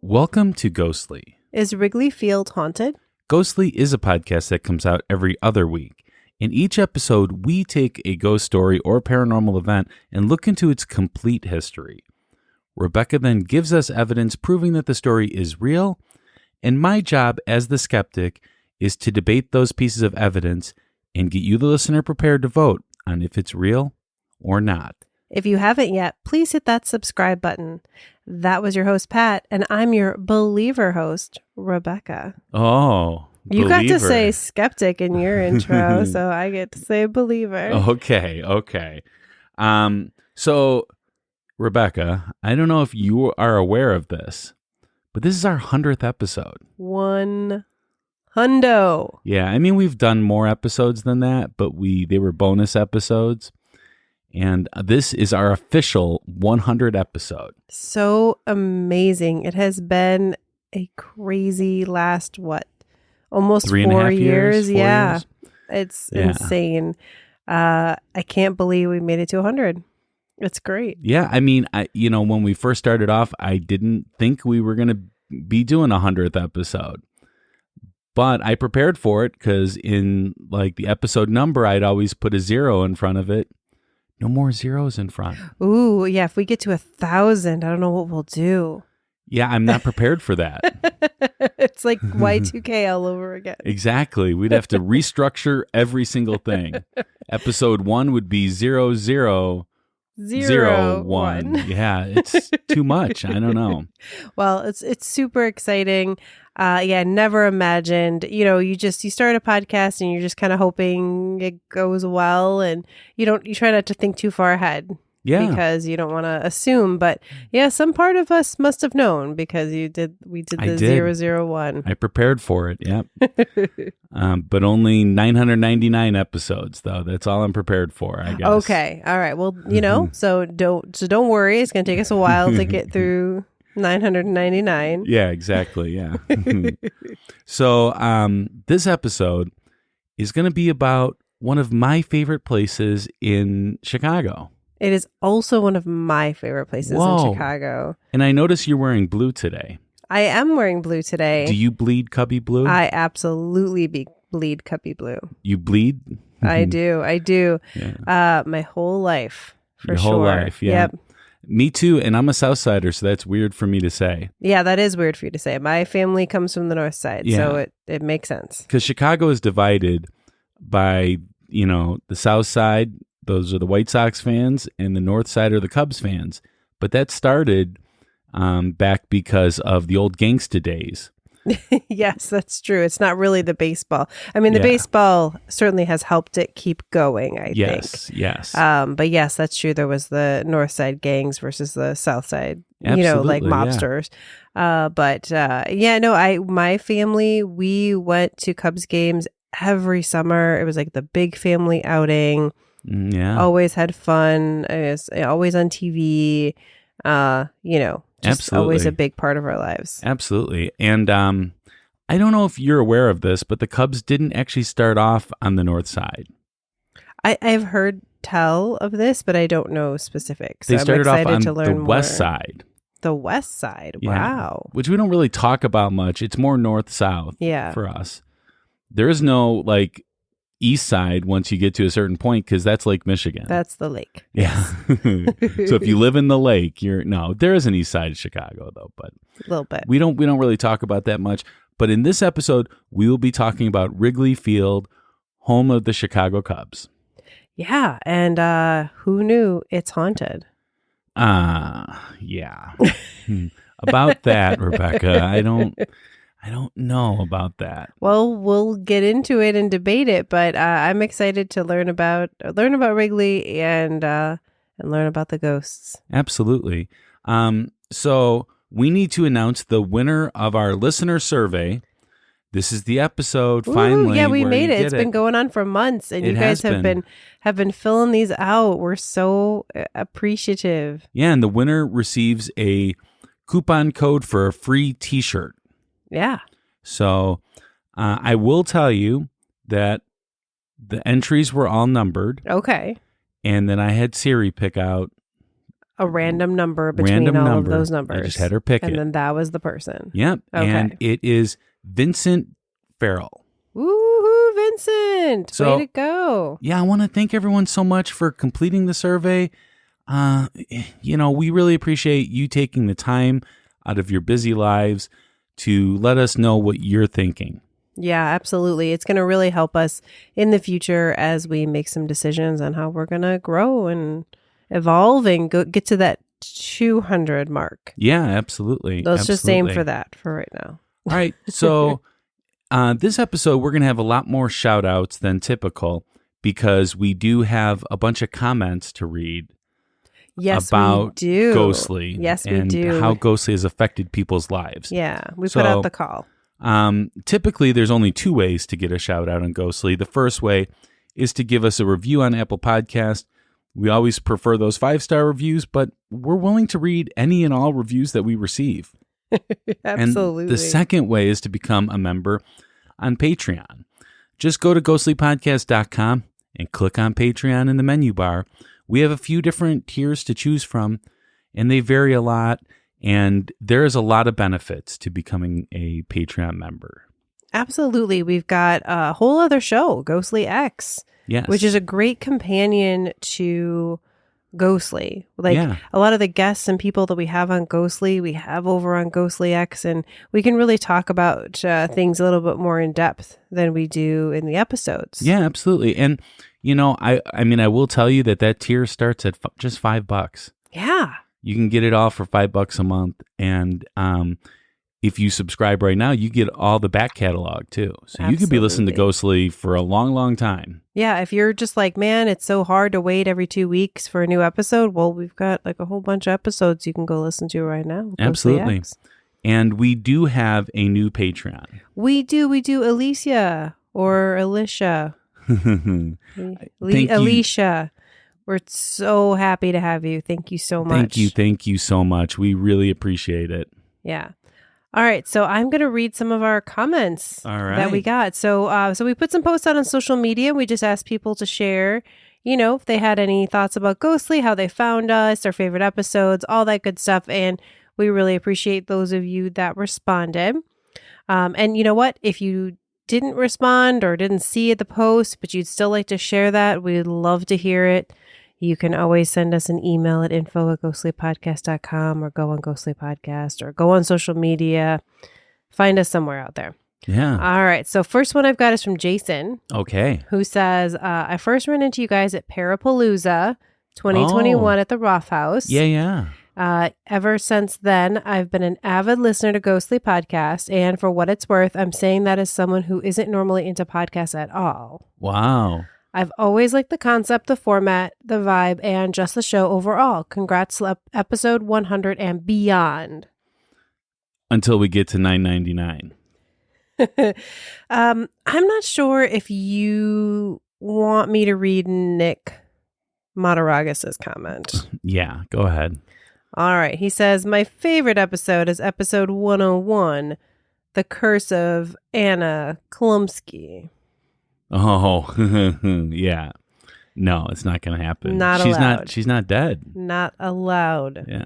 Welcome to Ghostly. Is Wrigley Field haunted? Ghostly is a podcast that comes out every other week. In each episode, we take a ghost story or paranormal event and look into its complete history. Rebecca then gives us evidence proving that the story is real, and my job as the skeptic is to debate those pieces of evidence and get you, the listener, prepared to vote on if it's real or not. If you haven't yet, please hit that subscribe button. That was your host, Pat, and I'm your believer host, Rebecca. Oh, you believer. got to say skeptic in your intro, so I get to say believer. Okay. So, Rebecca, I don't know if you are aware of this, but this is our 100th episode. 100. Yeah, I mean, we've done more episodes than that, but they were bonus episodes. And this is our official 100 episode. So amazing. It has been a crazy last, almost 4 years? Yeah. It's insane. I can't believe we made it to 100. It's great. Yeah, I mean, when we first started off, I didn't think we were going to be doing a 100th episode. But I prepared for it because in the episode number, I'd always put a 0 in front of it. No more zeros in front. Ooh, yeah. If we get to 1,000, I don't know what we'll do. Yeah, I'm not prepared for that. It's like Y2K all over again. Exactly. We'd have to restructure every single thing. Episode 1 would be 0001. Yeah, it's too much. I don't know. Well, it's super exciting. Never imagined, you start a podcast and you're just kind of hoping it goes well, and you try not to think too far ahead. Yeah. Because you don't want to assume, but yeah, some part of us must have known because we did the 001. I prepared for it. Yep. But only 999 episodes though. That's all I'm prepared for, I guess. Okay. All right. Well, so don't worry. It's going to take us a while to get through 999. Yeah, exactly. Yeah. So, this episode is going to be about one of my favorite places in Chicago. It is also one of my favorite places in Chicago. And I notice you're wearing blue today. I am wearing blue today. Do you bleed cubby blue? I absolutely bleed cubby blue. You bleed? I do. Yeah. My whole life, for sure. Your whole life, yeah. Yep. Me too, and I'm a South Sider, so that's weird for me to say. Yeah, that is weird for you to say. My family comes from the North Side, so it makes sense. Because Chicago is divided by, the South Side, those are the White Sox fans, and the North Side are the Cubs fans. But that started back because of the old gangsta days. Yes, that's true. It's not really the baseball. I mean, the baseball certainly has helped it keep going, I think. Yes. But yes, that's true. There was the North Side gangs versus the South Side, Absolutely, mobsters. My family, we went to Cubs games every summer. It was like the big family outing. Yeah. Always had fun. It was always on TV. Just Absolutely. always a big part of our lives. Absolutely. And I don't know if you're aware of this, but the Cubs didn't actually start off on the North Side. I've heard tell of this, but I don't know specifics. They started off on the more. West Side. The West Side. Yeah. Wow. Which we don't really talk about much. It's more north-south for us. There is no East Side once you get to a certain point because that's Lake Michigan. That's the lake. Yeah. So if you live in the lake, there is an East Side of Chicago though, but a little bit. We don't really talk about that much. But in this episode, we will be talking about Wrigley Field, home of the Chicago Cubs. Yeah, and who knew it's haunted? Yeah. About that, Rebecca, I don't know about that. Well, we'll get into it and debate it, but I'm excited to learn about Wrigley and learn about the ghosts. Absolutely. So we need to announce the winner of our listener survey. This is the episode. Finally, yeah, we made it. It's been going on for months, and you guys have been filling these out. We're so appreciative. Yeah, and the winner receives a coupon code for a free T-shirt. Yeah. So I will tell you that the entries were all numbered. Okay. And then I had Siri pick out a random number between of those numbers. I just had her pick it. And then that was the person. Yep. Okay. And it is Vincent Farrell. Woohoo, Vincent. So, way to go. Yeah, I want to thank everyone so much for completing the survey. We really appreciate you taking the time out of your busy lives to let us know what you're thinking. Yeah, absolutely. It's going to really help us in the future as we make some decisions on how we're going to grow and evolve and get to that 200 mark. Yeah, absolutely. Let's just aim for that for right now. All right. So this episode, we're going to have a lot more shout outs than typical because we do have a bunch of comments to read. Yes, about we do. Ghostly. Yes, we and do. how Ghostly has affected people's lives. Yeah, we put out the call. Typically, there's only two ways to get a shout out on Ghostly. The first way is to give us a review on Apple Podcast. We always prefer those 5-star reviews, but we're willing to read any and all reviews that we receive. Absolutely. And the second way is to become a member on Patreon. Just go to ghostlypodcast.com and click on Patreon in the menu bar. We have a few different tiers to choose from, and they vary a lot. And there is a lot of benefits to becoming a Patreon member. Absolutely. We've got a whole other show, Ghostly X, yes, which is a great companion to Ghostly. A lot of the guests and people that we have on Ghostly, we have over on Ghostly X, and we can really talk about things a little bit more in depth than we do in the episodes. Yeah, absolutely. And, I will tell you that tier starts at just $5. Yeah. You can get it all for $5 a month. And if you subscribe right now, you get all the back catalog too. So you could be listening to Ghostly for a long, long time. Yeah. If you're just like, man, it's so hard to wait every 2 weeks for a new episode. Well, we've got like a whole bunch of episodes you can go listen to right now. Absolutely. And we do have a new Patreon. We do. Alicia or Alicia. Alicia. We're so happy to have you. Thank you so much. Thank you so much. We really appreciate it. Yeah. All right. So I'm going to read some of our comments that we got. So we put some posts out on social media. We just asked people to share, if they had any thoughts about Ghostly, how they found us, their favorite episodes, all that good stuff. And we really appreciate those of you that responded. And you know what? If you didn't respond or didn't see the post, but you'd still like to share that, we'd love to hear it. You can always send us an email at info@ghostlypodcast.com or go on Ghostly Podcast or go on social media. Find us somewhere out there. Yeah. All right. So first one I've got is from Jason. Okay. Who says, I first ran into you guys at Parapalooza 2021 at the Roth House. Yeah. Ever since then, I've been an avid listener to Ghostly Podcast. And for what it's worth, I'm saying that as someone who isn't normally into podcasts at all. Wow. I've always liked the concept, the format, the vibe, and just the show overall. Congrats, episode 100 and beyond. Until we get to 999. I'm not sure if you want me to read Nick Mataragas's comment. Yeah, go ahead. All right. He says, my favorite episode is episode 101, The Curse of Anna Klumsky. Oh, yeah. No, it's not going to happen. She's not dead. Not allowed. Yeah.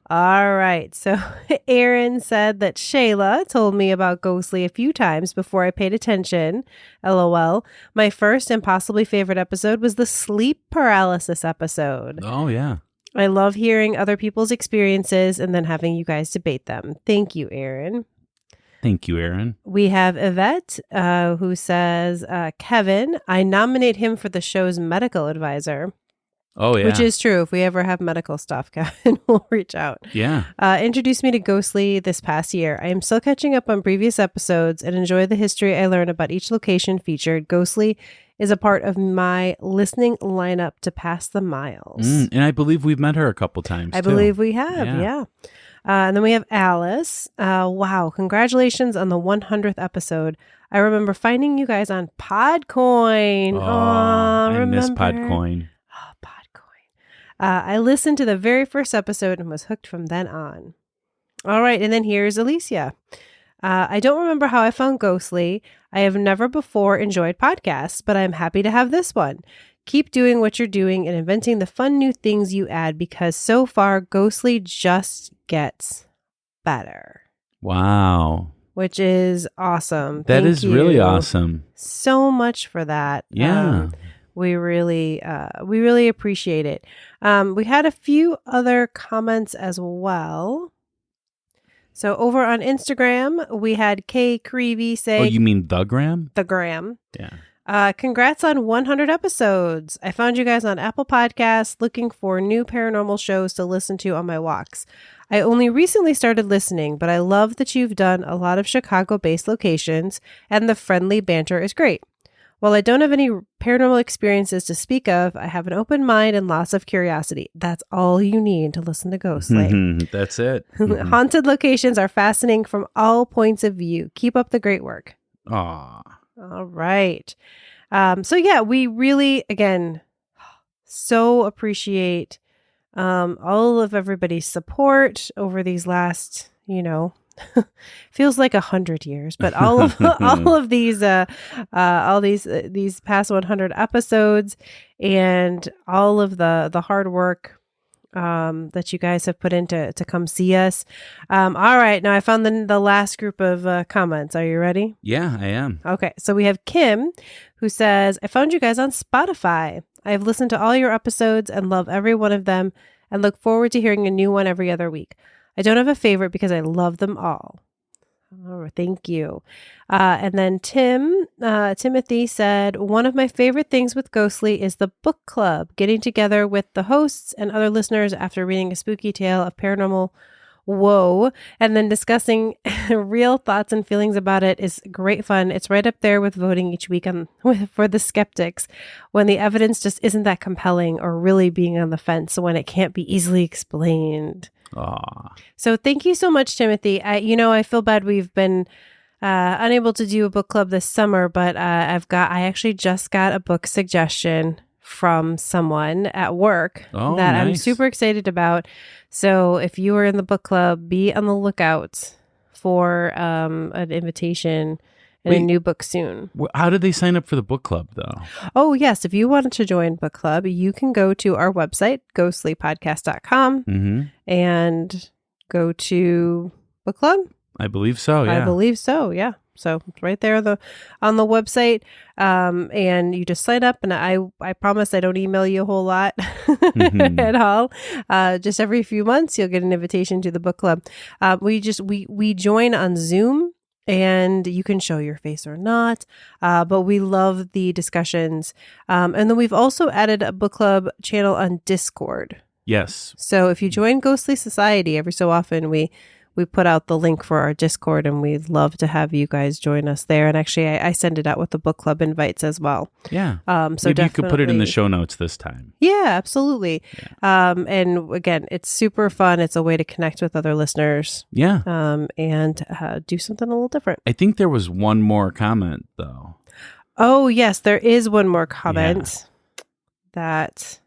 All right. So Aaron said that Shayla told me about Ghostly a few times before I paid attention. LOL. My first and possibly favorite episode was the sleep paralysis episode. Oh, yeah. I love hearing other people's experiences and then having you guys debate them. Thank you, Aaron. Thank you, Aaron. We have Yvette, who says, Kevin, I nominate him for the show's medical advisor. Oh, yeah. Which is true. If we ever have medical stuff, Kevin, we'll reach out. Yeah. Introduced me to Ghostly this past year. I am still catching up on previous episodes and enjoy the history I learn about each location featured. Ghostly is a part of my listening lineup to pass the miles. And I believe we've met her a couple times, I believe we have, yeah. And then we have Alice. Wow, congratulations on the 100th episode. I remember finding you guys on Podcoin. I miss Podcoin. Oh, Podcoin. I listened to the very first episode and was hooked from then on. All right, and then here's Alicia. I don't remember how I found Ghostly. I have never before enjoyed podcasts, but I'm happy to have this one. Keep doing what you're doing and inventing the fun new things you add, because so far Ghostly just gets better. Wow. Which is awesome. That Thank is you really awesome. so much for that. Yeah. We really appreciate it. We had a few other comments as well. So over on Instagram, we had Kay Creevy say, Oh, you mean the Gram? The Gram. Yeah. Congrats on 100 episodes. I found you guys on Apple Podcasts looking for new paranormal shows to listen to on my walks. I only recently started listening, but I love that you've done a lot of Chicago-based locations, and the friendly banter is great. While I don't have any paranormal experiences to speak of, I have an open mind and lots of curiosity. That's all you need to listen to Ghostly. That's it. Haunted locations are fascinating from all points of view. Keep up the great work. Aw. All right. So yeah, we really, again, so appreciate all of everybody's support over these last, feels like 100 years, but all of these past 100 episodes, and all of the hard work that you guys have put in to come see us. All right, now I found the last group of comments. Are you ready? Yeah, I am. Okay, so we have Kim, who says, I found you guys on Spotify. I have listened to all your episodes and love every one of them, and look forward to hearing a new one every other week. I don't have a favorite because I love them all. Oh, thank you. And then Timothy said, one of my favorite things with Ghostly is the book club, getting together with the hosts and other listeners after reading a spooky tale of paranormal woe and then discussing real thoughts and feelings about it is great fun. It's right up there with voting each week for the skeptics when the evidence just isn't that compelling, or really being on the fence when it can't be easily explained. Aw. So thank you so much, Timothy. I feel bad we've been unable to do a book club this summer, but I actually just got a book suggestion from someone at work that nice. I'm super excited about. So if you are in the book club, be on the lookout for an invitation and a new book soon. How did they sign up for the book club, though? Oh, yes. If you wanted to join book club, you can go to our website, ghostlypodcast.com, and go to book club. I believe so, yeah. I believe so, yeah. So it's right there on the website, and you just sign up. And I promise I don't email you a whole lot at all. Just every few months, you'll get an invitation to the book club. We join on Zoom, and you can show your face or not. But we love the discussions. And then we've also added a book club channel on Discord. Yes. So if you join Ghostly Society, every so often we put out the link for our Discord, and we'd love to have you guys join us there. And actually, I send it out with the book club invites as well. Yeah. So maybe you could put it in the show notes this time. Yeah, absolutely. Yeah. And again, it's super fun. It's a way to connect with other listeners. Yeah. And do something a little different. I think there was one more comment, though. Oh, yes, there is one more comment that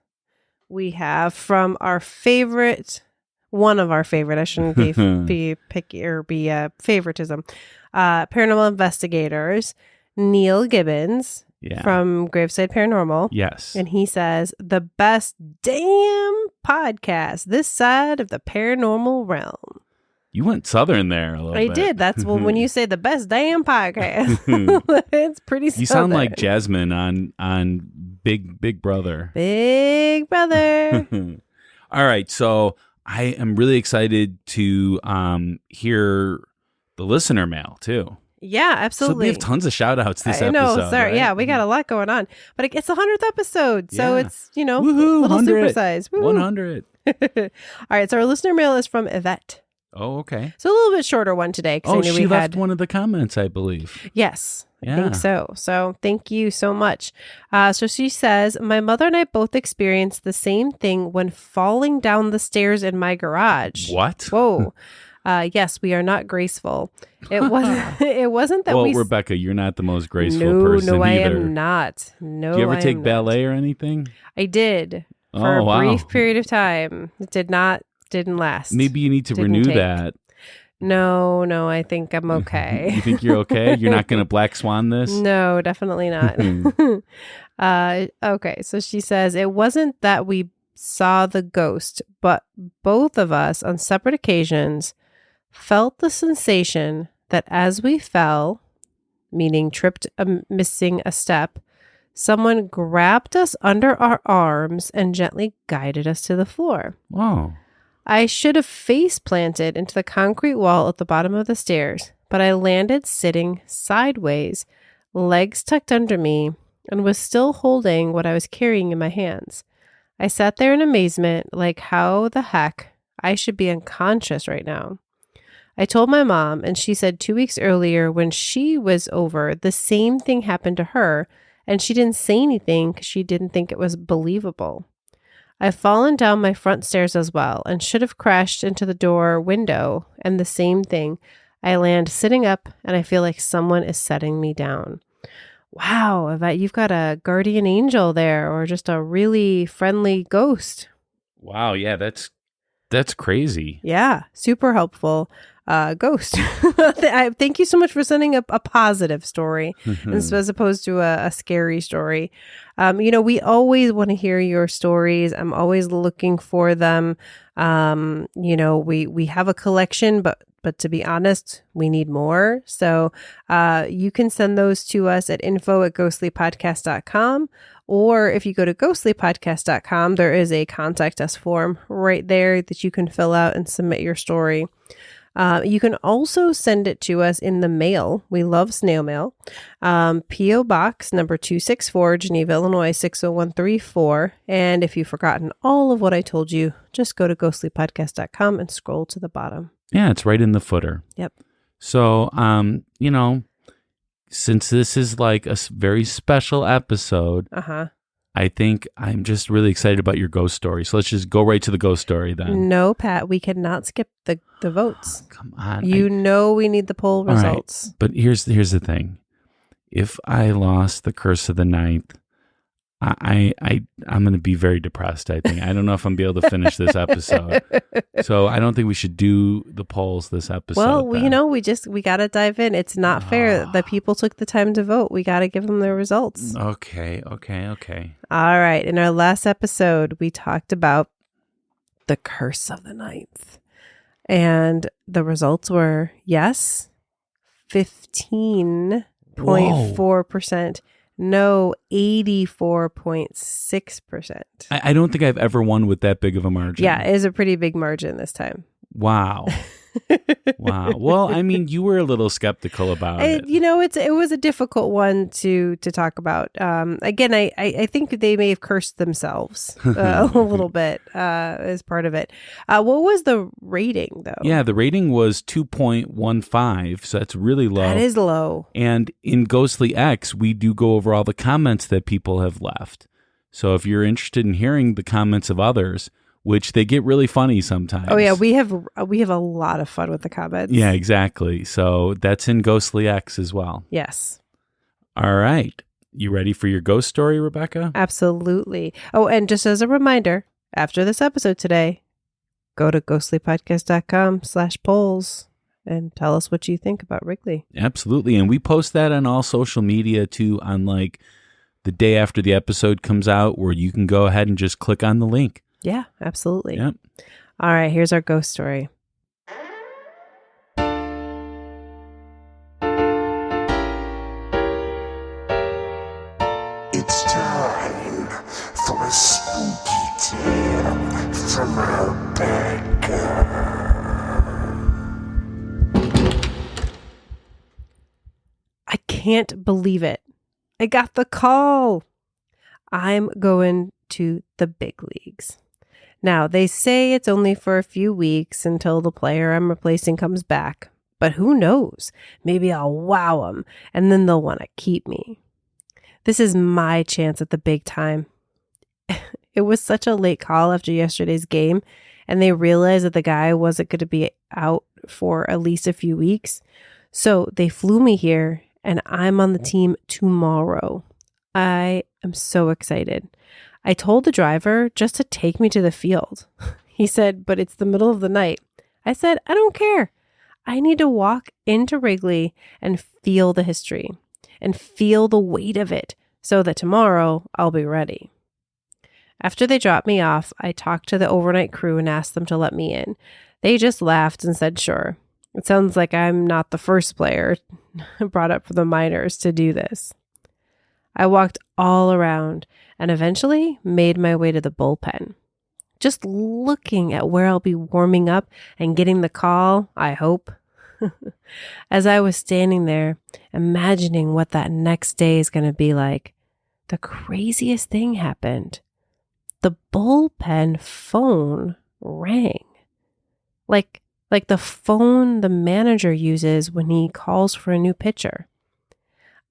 we have from our favorite. One of our favorite, I shouldn't be picky or be favoritism. Paranormal investigators, Neil Gibbons from Graveside Paranormal. Yes. And he says, the best damn podcast this side of the paranormal realm. You went southern there a little bit. I did. That's when you say the best damn podcast. It's pretty southern. You sound like Jasmine on Big Brother. Big Brother. All right, so I am really excited to hear the listener mail, too. Yeah, absolutely. So we have tons of shout-outs this episode. I know, sorry. Right? Yeah, we got a lot going on. But it's the 100th episode, so it's, Woohoo, little 100. supersize. 100. All right, so our listener mail is from Yvette. Oh, okay. So a little bit shorter one today. Oh, she left one of the comments, I believe. Yes, I think so. So thank you so much. So she says, my mother and I both experienced the same thing when falling down the stairs in my garage. What? Whoa. Yes, we are not graceful. It wasn't that well, Rebecca, you're not the most graceful person No, I either. am not. No, Do you ever take not. ballet or anything? I did for a brief period of time. It didn't last. Maybe you need to renew that. No, I think I'm okay. You think you're okay? You're not going to black swan this? No, definitely not. Okay, so she says, it wasn't that we saw the ghost, but both of us on separate occasions felt the sensation that as we fell, meaning tripped, missing a step, someone grabbed us under our arms and gently guided us to the floor. Whoa. I should have face planted into the concrete wall at the bottom of the stairs, but I landed sitting sideways, legs tucked under me, and was still holding what I was carrying in my hands. I sat there in amazement, like how the heck I should be unconscious right now. I told my mom, and she said 2 weeks earlier when she was over, the same thing happened to her, and she didn't say anything because she didn't think it was believable. I've fallen down my front stairs as well and should have crashed into the door window, and the same thing. I land sitting up, and I feel like someone is setting me down. Wow, Yvette, you've got a guardian angel there, or just a really friendly ghost. Wow, yeah, that's crazy. Yeah, super helpful ghost. Thank you so much for sending a positive story as opposed to a scary story. We always want to hear your stories. I'm always looking for them. We have a collection, but to be honest, we need more. So you can send those to us at info@ghostlypodcast.com. Or if you go to ghostlypodcast.com, there is a contact us form right there that you can fill out and submit your story. You can also send it to us in the mail. We love snail mail. P.O. Box number 264, Geneva, Illinois, 60134. And if you've forgotten all of what I told you, just go to ghostlypodcast.com and scroll to the bottom. Yeah, it's right in the footer. Yep. So, since this is like a very special episode, I think I'm just really excited about your ghost story. So let's just go right to the ghost story then. No, Pat, we cannot skip the votes. Come on. We need the poll results. Right. But here's the thing. If I lost the curse of the ninth, I'm going to be very depressed, I think. I don't know if I'm going to be able to finish this episode. So I don't think we should do the polls this episode. Well, we got to dive in. It's not fair that people took the time to vote. We got to give them their results. Okay. All right. In our last episode, we talked about the curse of the ninth. And the results were yes, 15.4%. No, 84.6%. I don't think I've ever won with that big of a margin. Yeah, it is a pretty big margin this time. Wow. Wow. Well, I mean, you were a little skeptical about it. It was a difficult one to talk about. Again, I think they may have cursed themselves a little bit as part of it. What was the rating, though? Yeah, the rating was 2.15, so that's really low. That is low. And in Ghostly X, we do go over all the comments that people have left. So if you're interested in hearing the comments of others, which they get really funny sometimes. Oh yeah, we have a lot of fun with the comments. Yeah, exactly. So that's in Ghostly X as well. Yes. All right. You ready for your ghost story, Rebecca? Absolutely. Oh, and just as a reminder, after this episode today, go to ghostlypodcast.com/polls and tell us what you think about Wrigley. Absolutely. And we post that on all social media too, on like the day after the episode comes out, where you can go ahead and just click on the link. Yeah, absolutely. Yep. All right, here's our ghost story. It's time for a spooky tale from Rebecca. I can't believe it. I got the call. I'm going to the big leagues. Now, they say it's only for a few weeks until the player I'm replacing comes back. But who knows? Maybe I'll wow them, and then they'll want to keep me. This is my chance at the big time. It was such a late call after yesterday's game, and they realized that the guy wasn't going to be out for at least a few weeks. So they flew me here, and I'm on the team tomorrow. I am so excited. I told the driver just to take me to the field. He said, but it's the middle of the night. I said, I don't care. I need to walk into Wrigley and feel the history and feel the weight of it so that tomorrow I'll be ready. After they dropped me off, I talked to the overnight crew and asked them to let me in. They just laughed and said, sure. It sounds like I'm not the first player brought up for the minors to do this. I walked all around and eventually made my way to the bullpen. Just looking at where I'll be warming up and getting the call, I hope. As I was standing there, imagining what that next day is going to be like, the craziest thing happened. The bullpen phone rang. Like the phone the manager uses when he calls for a new pitcher.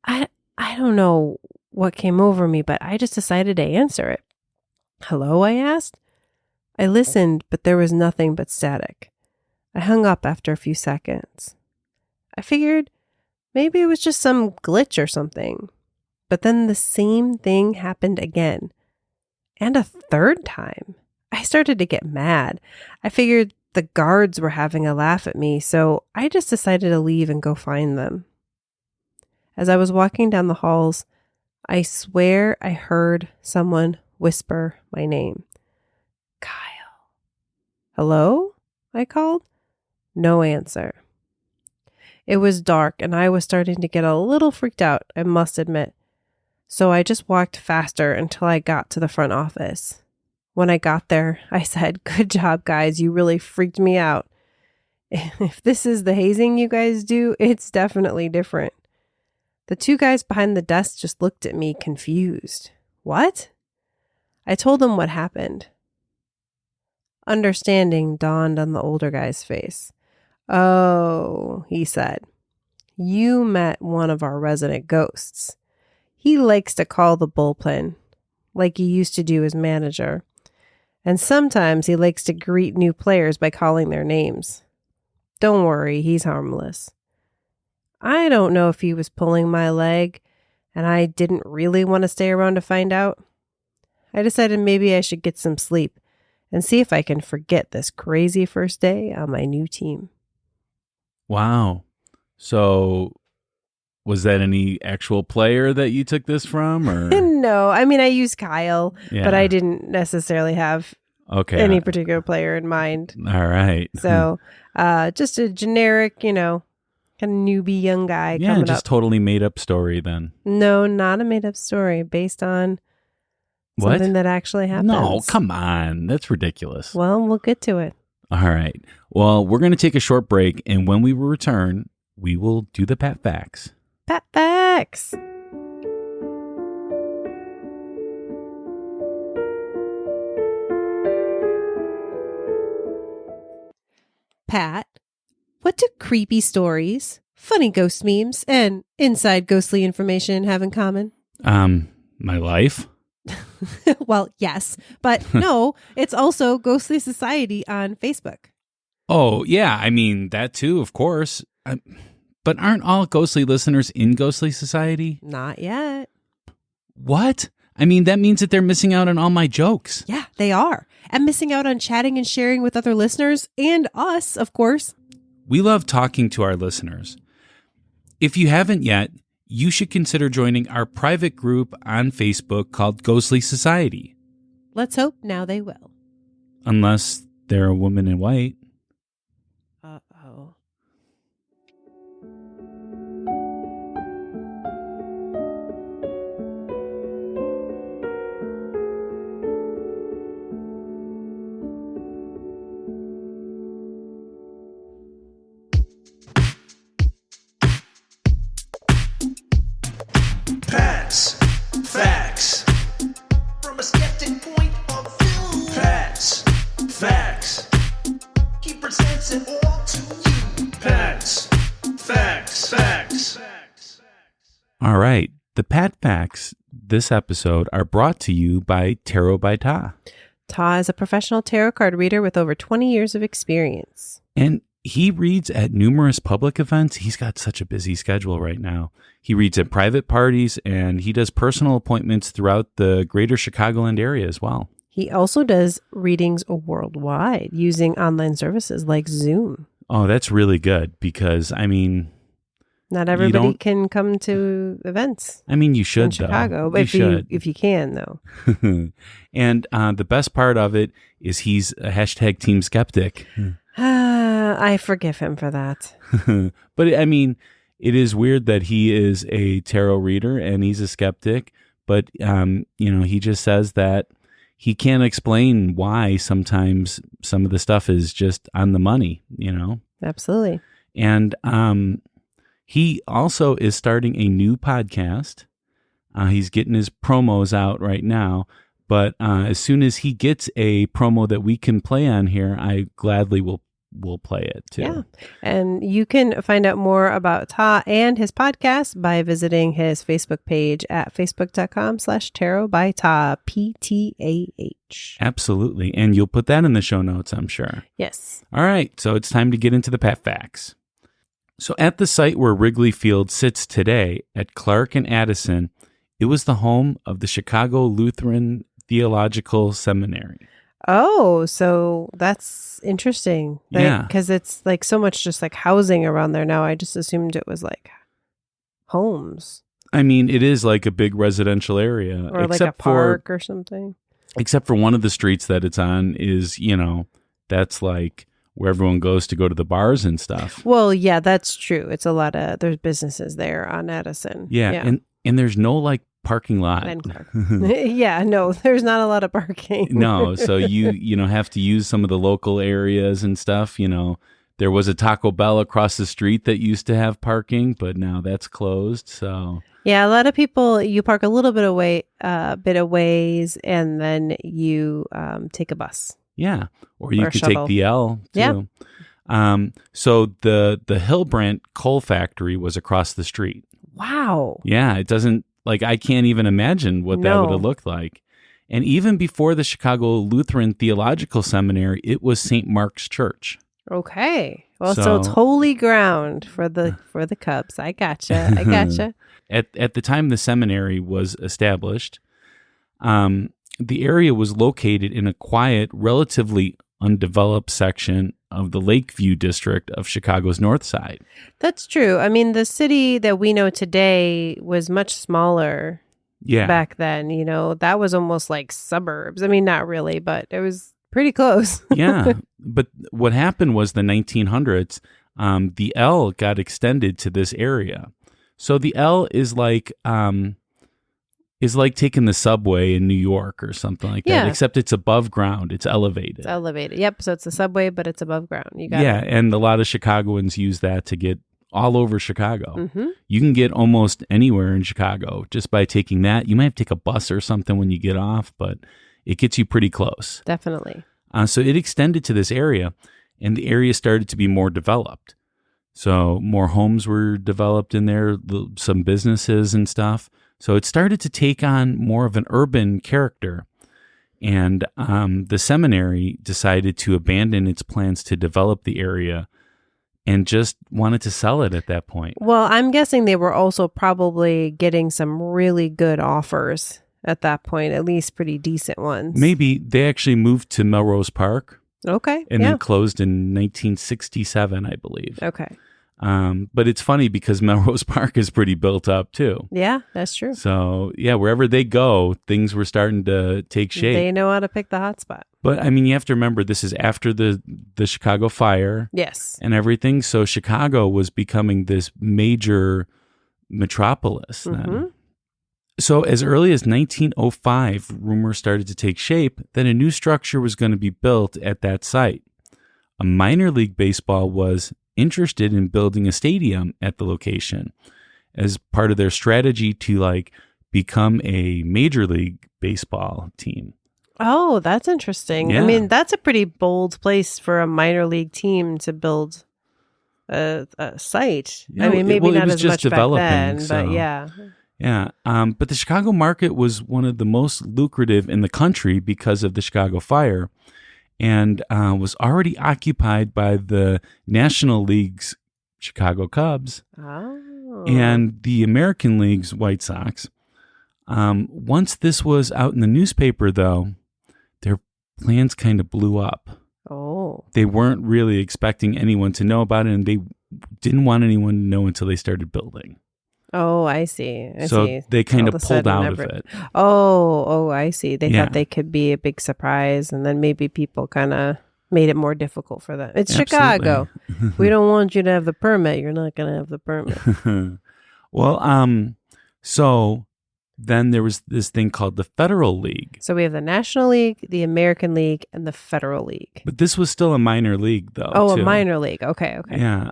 I don't know what came over me, but I just decided to answer it. Hello, I asked. I listened, but there was nothing but static. I hung up after a few seconds. I figured maybe it was just some glitch or something. But then the same thing happened again. And a third time. I started to get mad. I figured the guards were having a laugh at me, so I just decided to leave and go find them. As I was walking down the halls, I swear I heard someone whisper my name. Kyle. Hello? I called. No answer. It was dark and I was starting to get a little freaked out, I must admit. So I just walked faster until I got to the front office. When I got there, I said, good job, guys. You really freaked me out. If this is the hazing you guys do, it's definitely different. The two guys behind the desk just looked at me confused. What? I told them what happened. Understanding dawned on the older guy's face. Oh, he said, you met one of our resident ghosts. He likes to call the bullpen, like he used to do as manager. And sometimes he likes to greet new players by calling their names. Don't worry, he's harmless. I don't know if he was pulling my leg, and I didn't really want to stay around to find out. I decided maybe I should get some sleep and see if I can forget this crazy first day on my new team. Wow. So was that any actual player that you took this from? Or? No, I mean, I used Kyle, but I didn't necessarily have any particular player in mind. All right. So just a generic, kind of newbie young guy coming up. Yeah, just totally made up story then. No, not a made up story based on something that actually happened. No, come on. That's ridiculous. Well, we'll get to it. All right. Well, we're going to take a short break, and when we return, we will do the Pat Facts. Pat Facts. Pat, what do creepy stories, funny ghost memes, and inside ghostly information have in common? My life. Well, yes, but no, it's also Ghostly Society on Facebook. Oh, yeah. I mean, that too, of course. But aren't all ghostly listeners in Ghostly Society? Not yet. What? I mean, that means that they're missing out on all my jokes. Yeah, they are. And missing out on chatting and sharing with other listeners and us, of course. We love talking to our listeners. If you haven't yet, you should consider joining our private group on Facebook called Ghostly Society. Let's hope now they will. Unless they're a woman in white. Uh-oh. Pat's Facts. From a skeptic point of view. Pat's Facts. He presents it all to you. Pat's Facts. All right. The Pat Facts this episode are brought to you by Tarot by Ta. Ta is a professional tarot card reader with over 20 years of experience. And he reads at numerous public events. He's got such a busy schedule right now. He reads at private parties, and he does personal appointments throughout the greater Chicagoland area as well. He also does readings worldwide using online services like Zoom. Oh, that's really good because, I mean... Not everybody can come to events. I mean, you should, in Chicago, though. if you can, though. And the best part of it is he's a hashtag Team Skeptic. I forgive him for that. But I mean, it is weird that he is a tarot reader and he's a skeptic. But he just says that he can't explain why sometimes some of the stuff is just on the money. Absolutely. And he also is starting a new podcast. He's getting his promos out right now. But as soon as he gets a promo that we can play on here, I gladly will play it too. Yeah. And you can find out more about Ta and his podcast by visiting his Facebook page at facebook.com/tarot by Ta, PTAH. Absolutely. And you'll put that in the show notes, I'm sure. Yes. All right. So it's time to get into the Pat Facts. So at the site where Wrigley Field sits today at Clark and Addison, it was the home of the Chicago Lutheran Theological Seminary. Oh, so that's interesting. Yeah. Because it's like so much just like housing around there now. I just assumed it was like homes. I mean, it is like a big residential area. Or like a park or something. Except for one of the streets that it's on is, that's like where everyone goes to go to the bars and stuff. Well, yeah, that's true. It's a lot of, there's businesses there on Addison. Yeah. And there's no like parking lot. Yeah, no, there's not a lot of parking. No, so you have to use some of the local areas and stuff. There was a Taco Bell across the street that used to have parking, but now that's closed. So yeah, a lot of people, you park a little bit of ways, and then you take a bus. Yeah, or you could shuttle. take the L too. Yeah. So the Hillbrant coal factory was across the street. Wow. Yeah, it doesn't. Like, I can't even imagine what that would have looked like. And even before the Chicago Lutheran Theological Seminary, it was St. Mark's Church. Okay. Well, so it's holy ground for the Cubs. I gotcha. At the time the seminary was established, the area was located in a quiet, relatively undeveloped section of the Lakeview district of Chicago's North Side. That's true. I mean, the city that we know today was much smaller back then. That was almost like suburbs. I mean, not really, but it was pretty close. Yeah. But what happened was the 1900s, the L got extended to this area. So the L is like taking the subway in New York or something like that, except it's above ground. It's elevated. It's elevated. Yep. So it's the subway, but it's above ground. You got it. Yeah. And a lot of Chicagoans use that to get all over Chicago. Mm-hmm. You can get almost anywhere in Chicago just by taking that. You might have to take a bus or something when you get off, but it gets you pretty close. Definitely. So it extended to this area, and the area started to be more developed. So more homes were developed in there, some businesses and stuff. So it started to take on more of an urban character. And the seminary decided to abandon its plans to develop the area and just wanted to sell it at that point. Well, I'm guessing they were also probably getting some really good offers at that point, at least pretty decent ones. Maybe they actually moved to Melrose Park. Okay. And then closed in 1967, I believe. Okay. But it's funny because Melrose Park is pretty built up too. Yeah, that's true. So yeah, wherever they go, things were starting to take shape. They know how to pick the hot spot. But I mean, you have to remember this is after the Chicago fire. Yes. And everything. So Chicago was becoming this major metropolis then. Mm-hmm. So as early as 1905, rumors started to take shape that a new structure was going to be built at that site. A minor league baseball was interested in building a stadium at the location as part of their strategy to become a major league baseball team. Oh, that's interesting. Yeah. I mean, that's a pretty bold place for a minor league team to build a site. No, I mean, maybe not as much back then, so. but yeah. Yeah. But the Chicago market was one of the most lucrative in the country because of the Chicago fire, and was already occupied by the National League's Chicago Cubs and the American League's White Sox. Once this was out in the newspaper, though, their plans kind of blew up. Oh. They weren't really expecting anyone to know about it, and they didn't want anyone to know until they started building. Oh, I see. I So see. they kind All of a pulled sudden, out of it. Oh, I see. They Yeah. thought they could be a big surprise, and then maybe people kind of made it more difficult for them. It's Absolutely. Chicago. We don't want you to have the permit. You're not going to have the permit. Well, so then there was this thing called the Federal League. So we have the National League, the American League, and the Federal League. But this was still a minor league, though. Oh, too. a minor league. Okay. Yeah.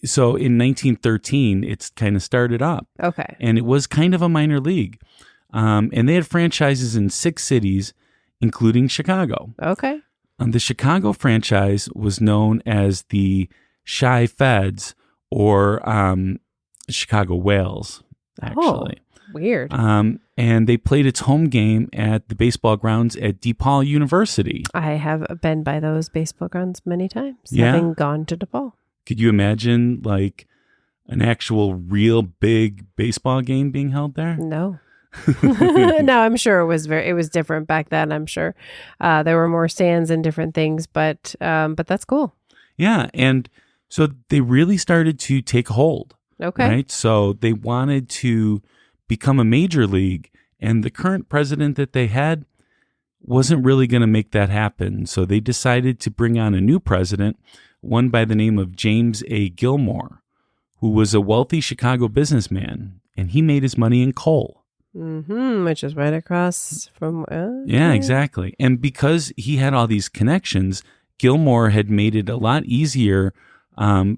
So in 1913, it's kind of started up. Okay. And it was kind of a minor league. And they had franchises in 6 cities, including Chicago. Okay. The Chicago franchise was known as the Chi Feds, or Chicago Whales, actually. Oh, weird. And they played its home game at the baseball grounds at DePaul University. I have been by those baseball grounds many times, Yeah? having gone to DePaul. Could you imagine like an actual real big baseball game being held there? No. No, I'm sure it was different back then. I'm sure there were more stands and different things, but that's cool. Yeah. And so they really started to take hold. Okay. Right. So they wanted to become a major league, and the current president that they had wasn't really going to make that happen. So they decided to bring on a new president, one by the name of James A. Gilmore, who was a wealthy Chicago businessman, and he made his money in coal. Which is right across from. Yeah, exactly. And because he had all these connections, Gilmore had made it a lot easier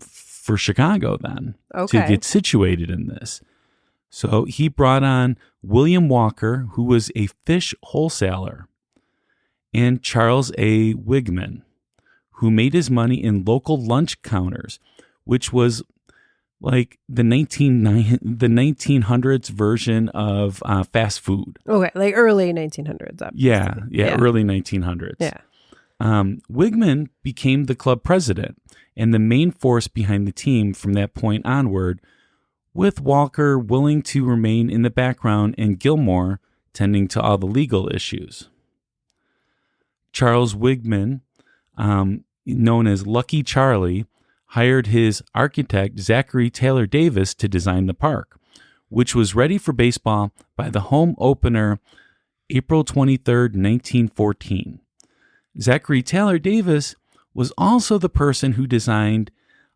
for Chicago then to get situated in this. So he brought on William Walker, who was a fish wholesaler, and Charles A. Wigman, who made his money in local lunch counters, which was like the 1900s version of fast food. Okay, like early 1900s. Yeah, Yeah. early 1900s. Yeah. Wigman became the club president and the main force behind the team from that point onward, with Walker willing to remain in the background and Gilmore tending to all the legal issues. Charles Wigman, known as Lucky Charlie, hired his architect, Zachary Taylor Davis, to design the park, which was ready for baseball by the home opener April 23rd, 1914. Zachary Taylor Davis was also the person who designed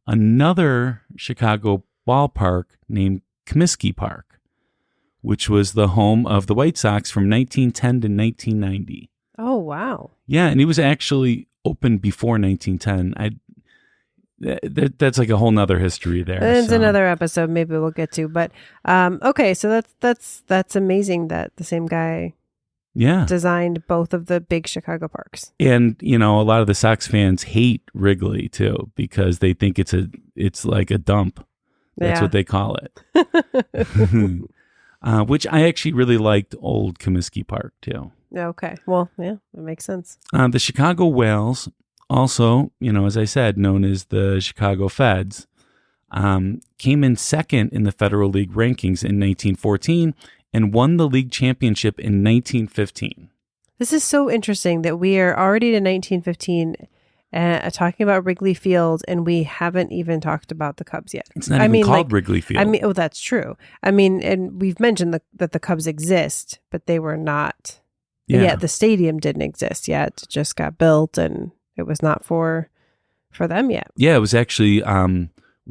another Chicago ballpark named Comiskey Park, which was the home of the White Sox from 1910 to 1990. Oh, wow. Yeah, and it was actually opened before 1910. That's like a whole nother history there. It's another episode maybe we'll get to, but okay, so that's amazing that the same guy designed both of the big Chicago parks. And a lot of the Sox fans hate Wrigley too, because they think it's like a dump. That's what they call it. Which I actually really liked old Comiskey Park too. Okay. Well, yeah, that makes sense. The Chicago Whales, also, as I said, known as the Chicago Feds, came in second in the Federal League rankings in 1914 and won the league championship in 1915. This is so interesting that we are already to 1915 talking about Wrigley Field, and we haven't even talked about the Cubs yet. It's not even called Wrigley Field. Oh, that's true. And we've mentioned that the Cubs exist, but they were not. Yeah, the stadium didn't exist yet. It just got built, and it was not for them yet. Yeah, it was actually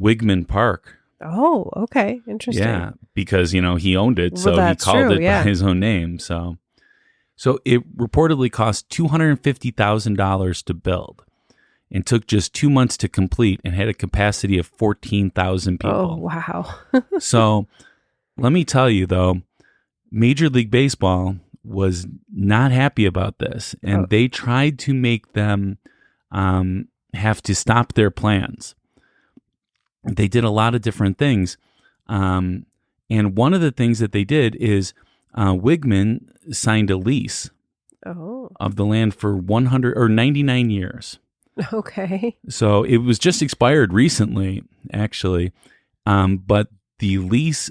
Wigman Park. Oh, okay. Interesting. Yeah, because, he owned it, so he called it by his own name. So it reportedly cost $250,000 to build and took just 2 months to complete and had a capacity of 14,000 people. Oh, wow. So let me tell you, though, Major League Baseball was not happy about this, and they tried to make them have to stop their plans. They did a lot of different things. And one of the things that they did is Wigman signed a lease of the land for 99 years. Okay. So it was just expired recently, actually. But the lease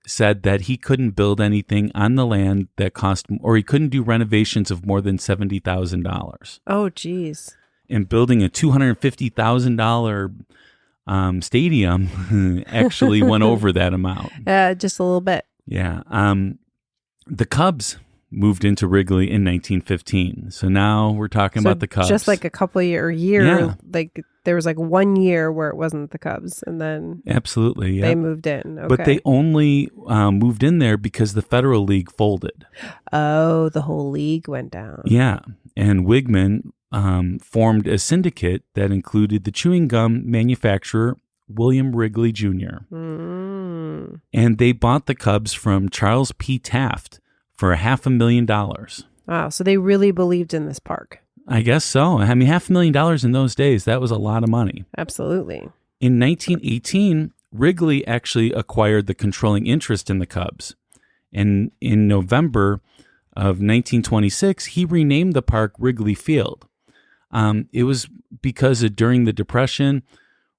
said that he couldn't build anything on the land that cost, or he couldn't do renovations of more than $70,000. Oh, geez. And building a $250,000 stadium actually went over that amount. Just a little bit. Yeah. The Cubs moved into Wrigley in 1915. So now we're talking about the Cubs. Just like a couple year, Yeah. like there was like 1 year where it wasn't the Cubs, and then Absolutely. Yeah. they moved in. Okay. But they only moved in there because the Federal League folded. Oh, the whole league went down. Yeah. And Wigman formed a syndicate that included the chewing gum manufacturer William Wrigley Jr. And they bought the Cubs from Charles P. Taft for $500,000. Wow. So they really believed in this park. I guess so. I mean, $500,000 in those days, that was a lot of money. Absolutely. In 1918, Wrigley actually acquired the controlling interest in the Cubs. And in November of 1926, he renamed the park Wrigley Field. It was because during the Depression,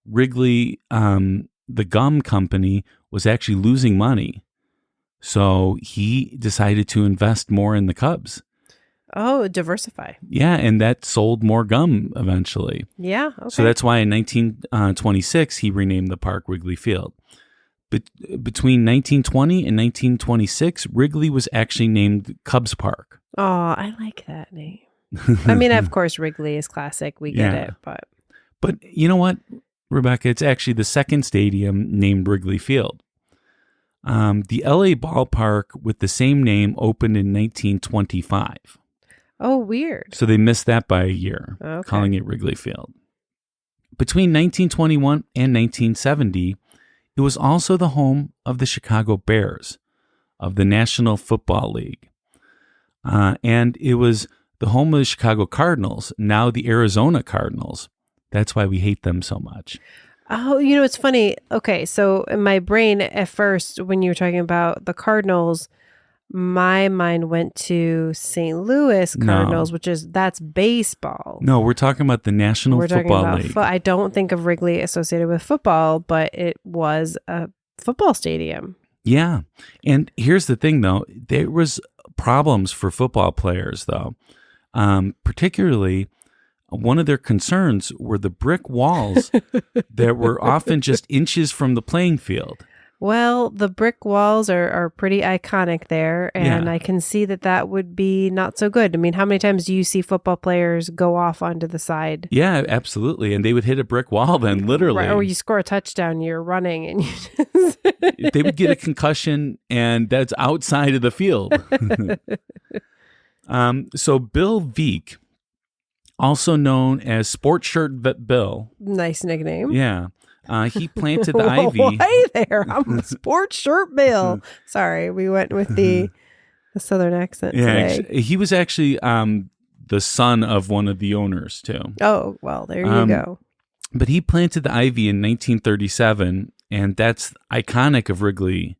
Wrigley, the gum company, was actually losing money. So he decided to invest more in the Cubs. Oh, diversify. Yeah, and that sold more gum eventually. Yeah. Okay. So that's why in 1926, he renamed the park Wrigley Field. But between 1920 and 1926, Wrigley was actually named Cubs Park. Oh, I like that name. I mean, of course, Wrigley is classic. We get it, but you know what, Rebecca? It's actually the second stadium named Wrigley Field. The LA ballpark with the same name opened in 1925. oh, weird. So they missed that by a year, Okay. calling it Wrigley Field. Between 1921 and 1970, it was also the home of the Chicago Bears of the National Football League. And it was the home of the Chicago Cardinals, now the Arizona Cardinals. That's why we hate them so much. Oh, it's funny. Okay, so in my brain at first, when you were talking about the Cardinals, my mind went to St. Louis Cardinals, that's baseball. No, we're talking about the National We're talking Football about League. I don't think of Wrigley associated with football, but it was a football stadium. Yeah. And here's the thing, though. There was problems for football players, though. Particularly, one of their concerns were the brick walls that were often just inches from the playing field. Well, the brick walls are pretty iconic there, and Yeah. I can see that would be not so good. I mean, how many times do you see football players go off onto the side? Yeah, absolutely. And they would hit a brick wall then, literally. Right, or you score a touchdown, you're running, and you just... They would get a concussion, and that's outside of the field. So Bill Veek, also known as Sport Shirt Bill. Nice nickname. Yeah. He planted the ivy. Hey there, I'm Sports Shirt Bill. Sorry, we went with the Southern accent today. He was actually the son of one of the owners, too. Oh, well, there you go. But he planted the ivy in 1937, and that's iconic of Wrigley.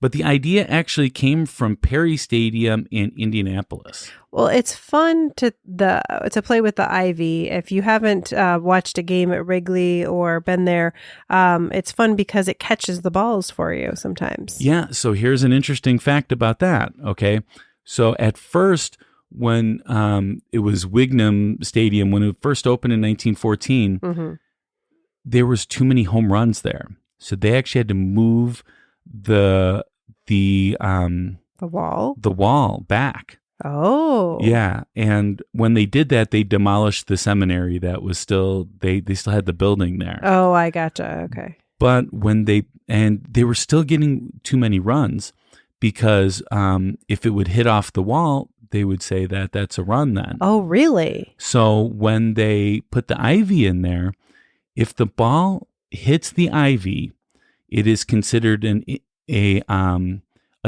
But the idea actually came from Perry Stadium in Indianapolis. Well, it's fun to play with the ivy. If you haven't watched a game at Wrigley or been there, it's fun because it catches the balls for you sometimes. Yeah, so here's an interesting fact about that, okay? So at first, when it was Wignum Stadium, when it first opened in 1914, there was too many home runs there. So they actually had to move the wall back. Oh. Yeah. And when they did that, they demolished the seminary that was still, they still had the building there. Oh, I gotcha. Okay. But they were still getting too many runs because if it would hit off the wall, they would say that that's a run then. Oh, really? So when they put the ivy in there, if the ball hits the ivy, it is considered a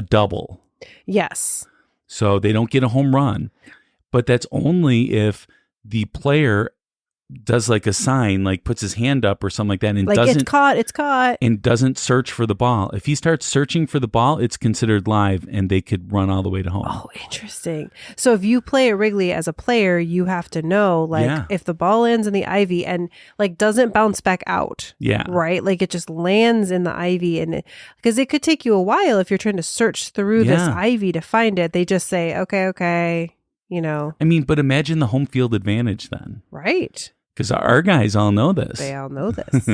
double. Yes. So they don't get a home run, but that's only if the player does like a sign, like puts his hand up or something like that, and like doesn't it's caught, and doesn't search for the ball. If he starts searching for the ball, it's considered live, and they could run all the way to home. Oh, interesting. So if you play at Wrigley as a player, you have to know, like, if the ball lands in the ivy and like doesn't bounce back out, right? Like it just lands in the ivy, and because it could take you a while if you're trying to search through this ivy to find it. They just say, okay, I mean, but imagine the home field advantage then, right? Because our guys all know this. They all know this.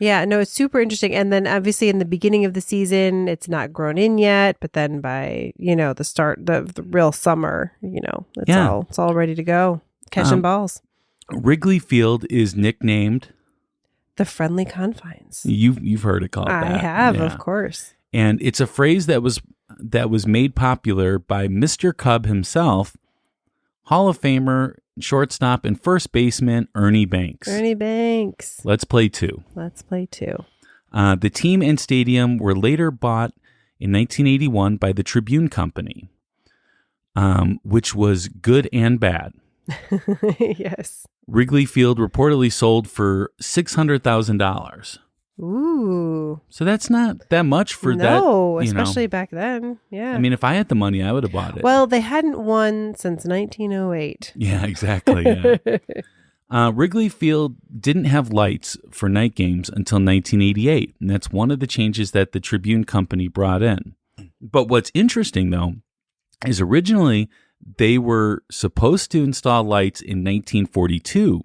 Yeah, no, it's super interesting. And then obviously in the beginning of the season, it's not grown in yet, but then by, the start, the real summer, it's all ready to go. Catching balls. Wrigley Field is nicknamed The Friendly Confines. You've heard it called that. I have, Yeah. of course. And it's a phrase that was made popular by Mr. Cub himself, Hall of Famer, shortstop, and first baseman Ernie Banks. Ernie Banks. Let's play two. The team and stadium were later bought in 1981 by the Tribune Company, which was good and bad. Yes. Wrigley Field reportedly sold for $600,000. Ooh. So that's not that much for that. No, especially back then. Yeah. I mean, if I had the money, I would have bought it. Well, they hadn't won since 1908. Yeah, exactly. Yeah. Wrigley Field didn't have lights for night games until 1988, and that's one of the changes that the Tribune Company brought in. But what's interesting, though, is originally they were supposed to install lights in 1942,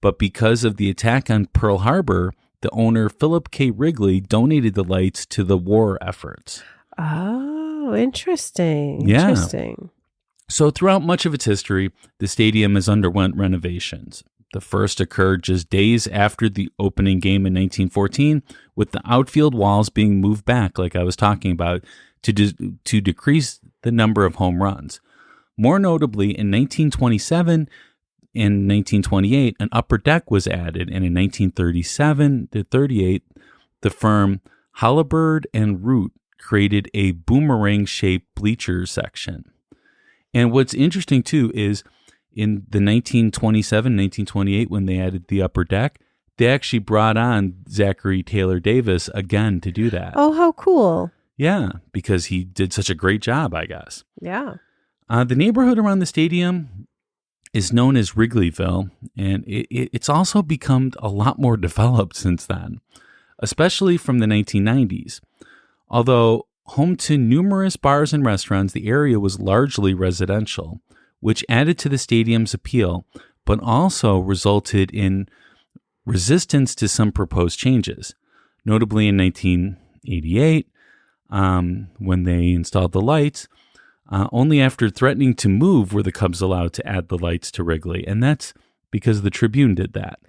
but because of the attack on Pearl Harbor, the owner, Philip K. Wrigley, donated the lights to the war efforts. Oh, interesting. Yeah. Interesting. So throughout much of its history, the stadium has underwent renovations. The first occurred just days after the opening game in 1914, with the outfield walls being moved back, like I was talking about, to decrease the number of home runs. More notably, in 1927 and 1928, an upper deck was added, and in 1937 to 38, the firm Halliburd and Root created a boomerang-shaped bleacher section. And what's interesting, too, is in the 1927, 1928, when they added the upper deck, they actually brought on Zachary Taylor Davis again to do that. Oh, how cool. Yeah, because he did such a great job, I guess. Yeah. The neighborhood around the stadium is known as Wrigleyville, and it's also become a lot more developed since then, especially from the 1990s. Although home to numerous bars and restaurants, the area was largely residential, which added to the stadium's appeal, but also resulted in resistance to some proposed changes. Notably in 1988, when they installed the lights, only after threatening to move were the Cubs allowed to add the lights to Wrigley, and that's because the Tribune did that.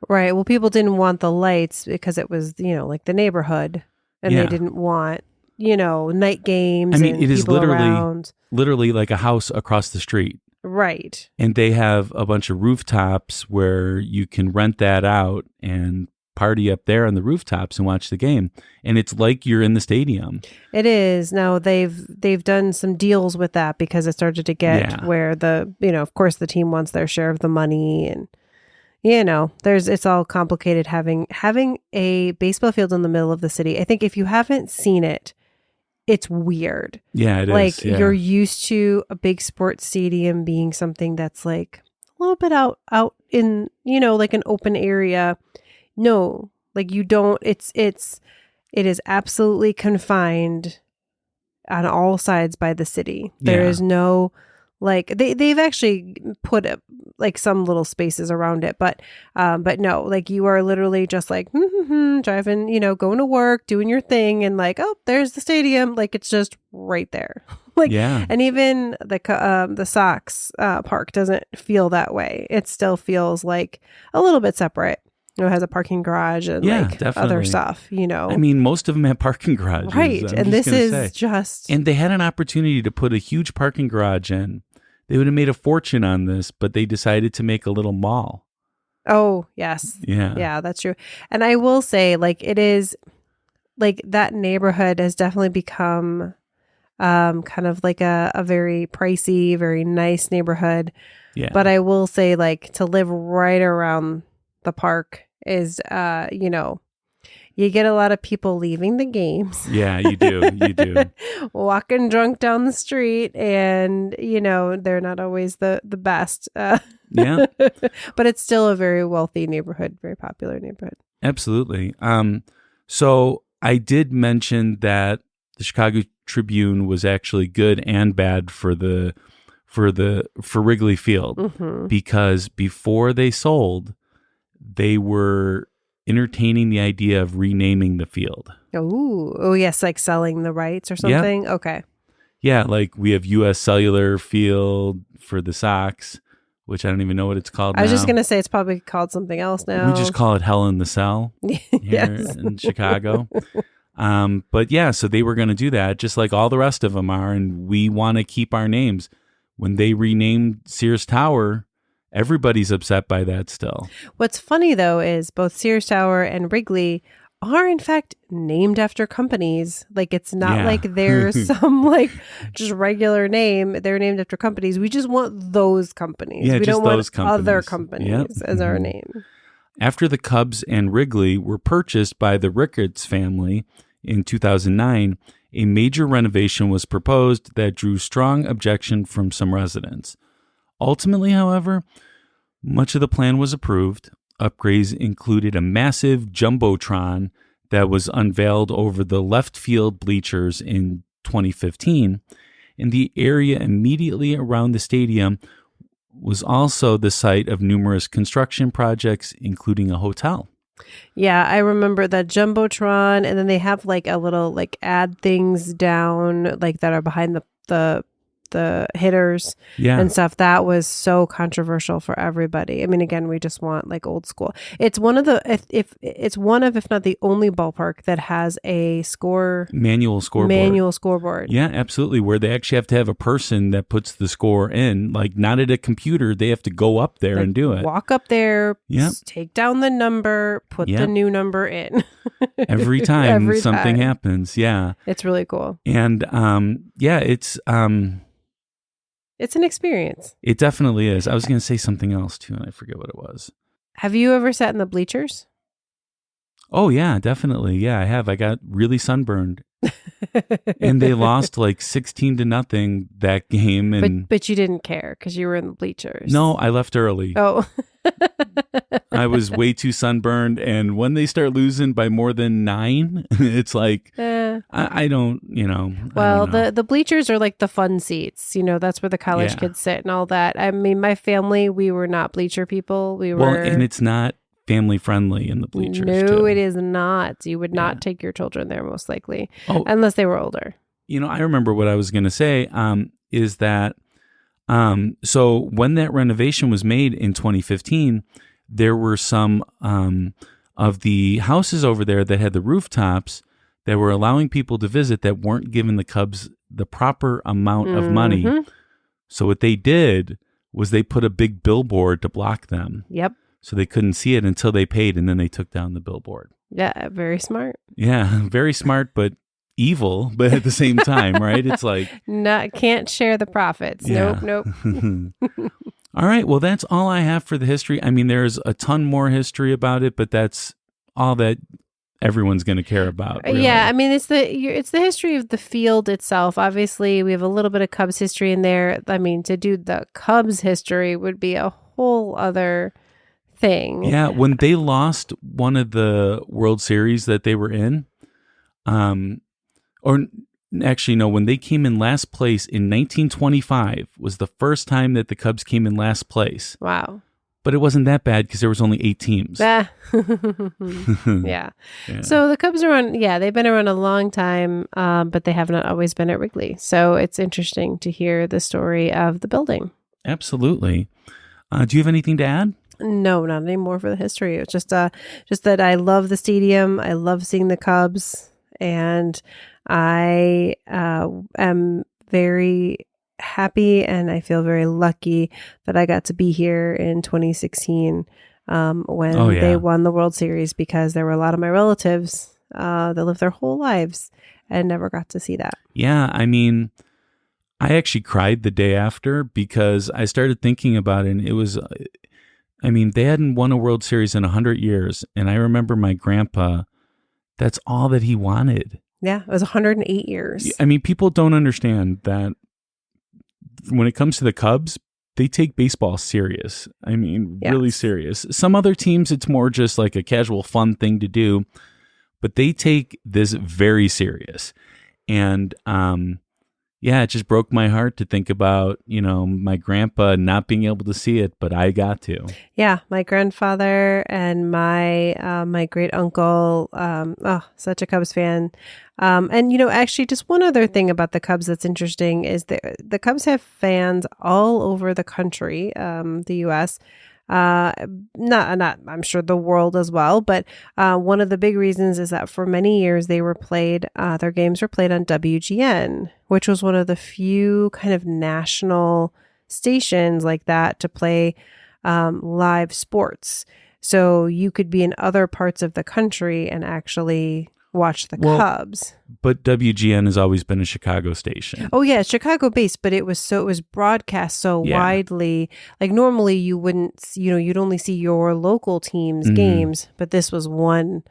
Right. Well, people didn't want the lights because it was, like the neighborhood, and Yeah. they didn't want, night games. I mean, and it is people around. literally like a house across the street. Right. And they have a bunch of rooftops where you can rent that out and party up there on the rooftops and watch the game. And it's like you're in the stadium. It is. Now they've done some deals with that because it started to get where of course the team wants their share of the money, and it's all complicated having a baseball field in the middle of the city. I think if you haven't seen it, it's weird. Yeah, it like is. Yeah. You're used to a big sports stadium being something that's like a little bit out in, like an open area. No, like you don't, it is absolutely confined on all sides by the city. There is no, like, they've actually put up like some little spaces around it, but no, like you are literally just like, driving, going to work, doing your thing, and like, oh, there's the stadium. Like, it's just right there. Like, and even the Sox park doesn't feel that way. It still feels like a little bit separate. It has a parking garage and other stuff, I mean, most of them have parking garages. Right. And this is just... And they had an opportunity to put a huge parking garage in. They would have made a fortune on this, but they decided to make a little mall. Oh, yes. Yeah. Yeah, that's true. And I will say, like, it is... Like, that neighborhood has definitely become kind of like a very pricey, very nice neighborhood. Yeah. But I will say, like, to live right around the park is, you get a lot of people leaving the games. Yeah, you do. You do. Walking drunk down the street, and, they're not always the best. Yeah. But it's still a very wealthy neighborhood, very popular neighborhood. Absolutely. So I did mention that the Chicago Tribune was actually good and bad for Wrigley Field, because before they sold, they were entertaining the idea of renaming the field. Oh, yes, like selling the rights or something. Yep. Okay. Yeah, like we have U.S. Cellular Field for the Sox, which I don't even know what it's called now. I was just going to say it's probably called something else now. We just call it Hell in the Cell here in Chicago. But yeah, so they were going to do that just like all the rest of them are, and we want to keep our names. When they renamed Sears Tower, everybody's upset by that still. What's funny, though, is both Sears Tower and Wrigley are in fact named after companies. Like it's not like they're some like just regular name. They're named after companies. We just want those companies. Yeah, we don't want companies. Other companies as our name. After the Cubs and Wrigley were purchased by the Ricketts family in 2009, a major renovation was proposed that drew strong objection from some residents. Ultimately, however, much of the plan was approved. Upgrades included a massive jumbotron that was unveiled over the left field bleachers in 2015, and the area immediately around the stadium was also the site of numerous construction projects, including a hotel. Yeah, I remember that jumbotron, and then they have like a little like add things down like that are behind the hitters and stuff. That was so controversial for everybody. I mean, again, we just want like old school. It's one of the if not the only ballpark that has a manual scoreboard. Yeah, absolutely. Where they actually have to have a person that puts the score in, like not at a computer. They have to go up there and do it. Walk up there, take down the number, put the new number in. Every time something happens. Yeah, it's really cool. And it's an experience. It definitely is. I was going to say something else too, and I forget what it was. Have you ever sat in the bleachers? Oh, yeah, definitely. Yeah, I have. I got really sunburned. And they lost like 16-0 that game. And but you didn't care because you were in the bleachers. No, I left early. Oh. I was way too sunburned. And when they start losing by more than 9, it's like, I don't, Well, the bleachers are like the fun seats. That's where the college kids sit and all that. I mean, my family, we were not bleacher people. Well, and it's not family friendly in the bleachers. No, it is not. You would not take your children there most likely, unless they were older. I remember what I was going to say is that so when that renovation was made in 2015, there were some of the houses over there that had the rooftops that were allowing people to visit that weren't giving the Cubs the proper amount of money. So what they did was they put a big billboard to block them. Yep. So they couldn't see it until they paid, and then they took down the billboard. Yeah, very smart. Yeah, very smart, but evil, but at the same time, right? It's like... can't share the profits. Yeah. Nope. All right, well, that's all I have for the history. I mean, there's a ton more history about it, but that's all that everyone's going to care about. Really. Yeah, I mean, it's the history of the field itself. Obviously, we have a little bit of Cubs history in there. I mean, to do the Cubs history would be a whole other thing. Yeah, when they lost one of the World Series that they were in, when they came in last place in 1925 was the first time that the Cubs came in last place. Wow. But it wasn't that bad because there was only 8 teams. Yeah. So the Cubs are they've been around a long time, but they have not always been at Wrigley. So it's interesting to hear the story of the building. Absolutely. Do you have anything to add? No, not anymore for the history. It's just that I love the stadium. I love seeing the Cubs, and I am very happy and I feel very lucky that I got to be here in 2016 when they won the World Series, because there were a lot of my relatives that lived their whole lives and never got to see that. Yeah, I mean, I actually cried the day after because I started thinking about it, and it was... I mean, they hadn't won a World Series in 100 years. And I remember my grandpa, that's all that he wanted. Yeah, it was 108 years. I mean, people don't understand that when it comes to the Cubs, they take baseball serious. I mean, really serious. Some other teams, it's more just like a casual fun thing to do. But they take this very serious. And Yeah, it just broke my heart to think about, my grandpa not being able to see it, but I got to. Yeah, my grandfather and my my great uncle, such a Cubs fan. And actually, just one other thing about the Cubs that's interesting is that the Cubs have fans all over the country, the U.S. Not I'm sure the world as well, but one of the big reasons is that for many years their games were played on WGN, which was one of the few kind of national stations like that to play live sports. So you could be in other parts of the country and actually watch the Cubs. But WGN has always been a Chicago station. Oh yeah, Chicago based, but it was broadcast so widely. Like normally you wouldn't, you'd only see your local team's games, but this was one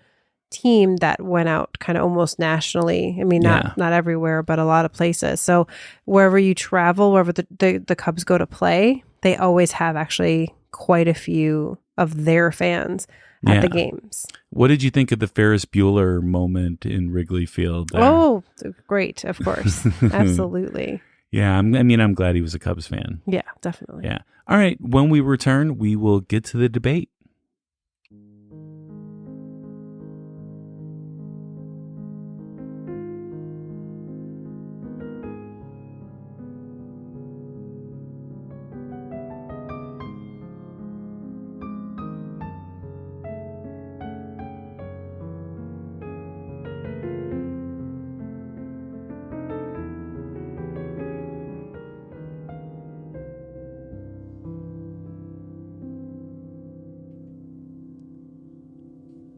team that went out kind of almost nationally. I mean, not everywhere, but a lot of places. So wherever you travel, wherever the Cubs go to play, they always have actually quite a few of their fans at the games. What did you think of the Ferris Bueller moment in Wrigley Field there? Oh, great, of course. Absolutely. Yeah, I'm glad he was a Cubs fan. Yeah, definitely. Yeah. All right, when we return, we will get to the debate.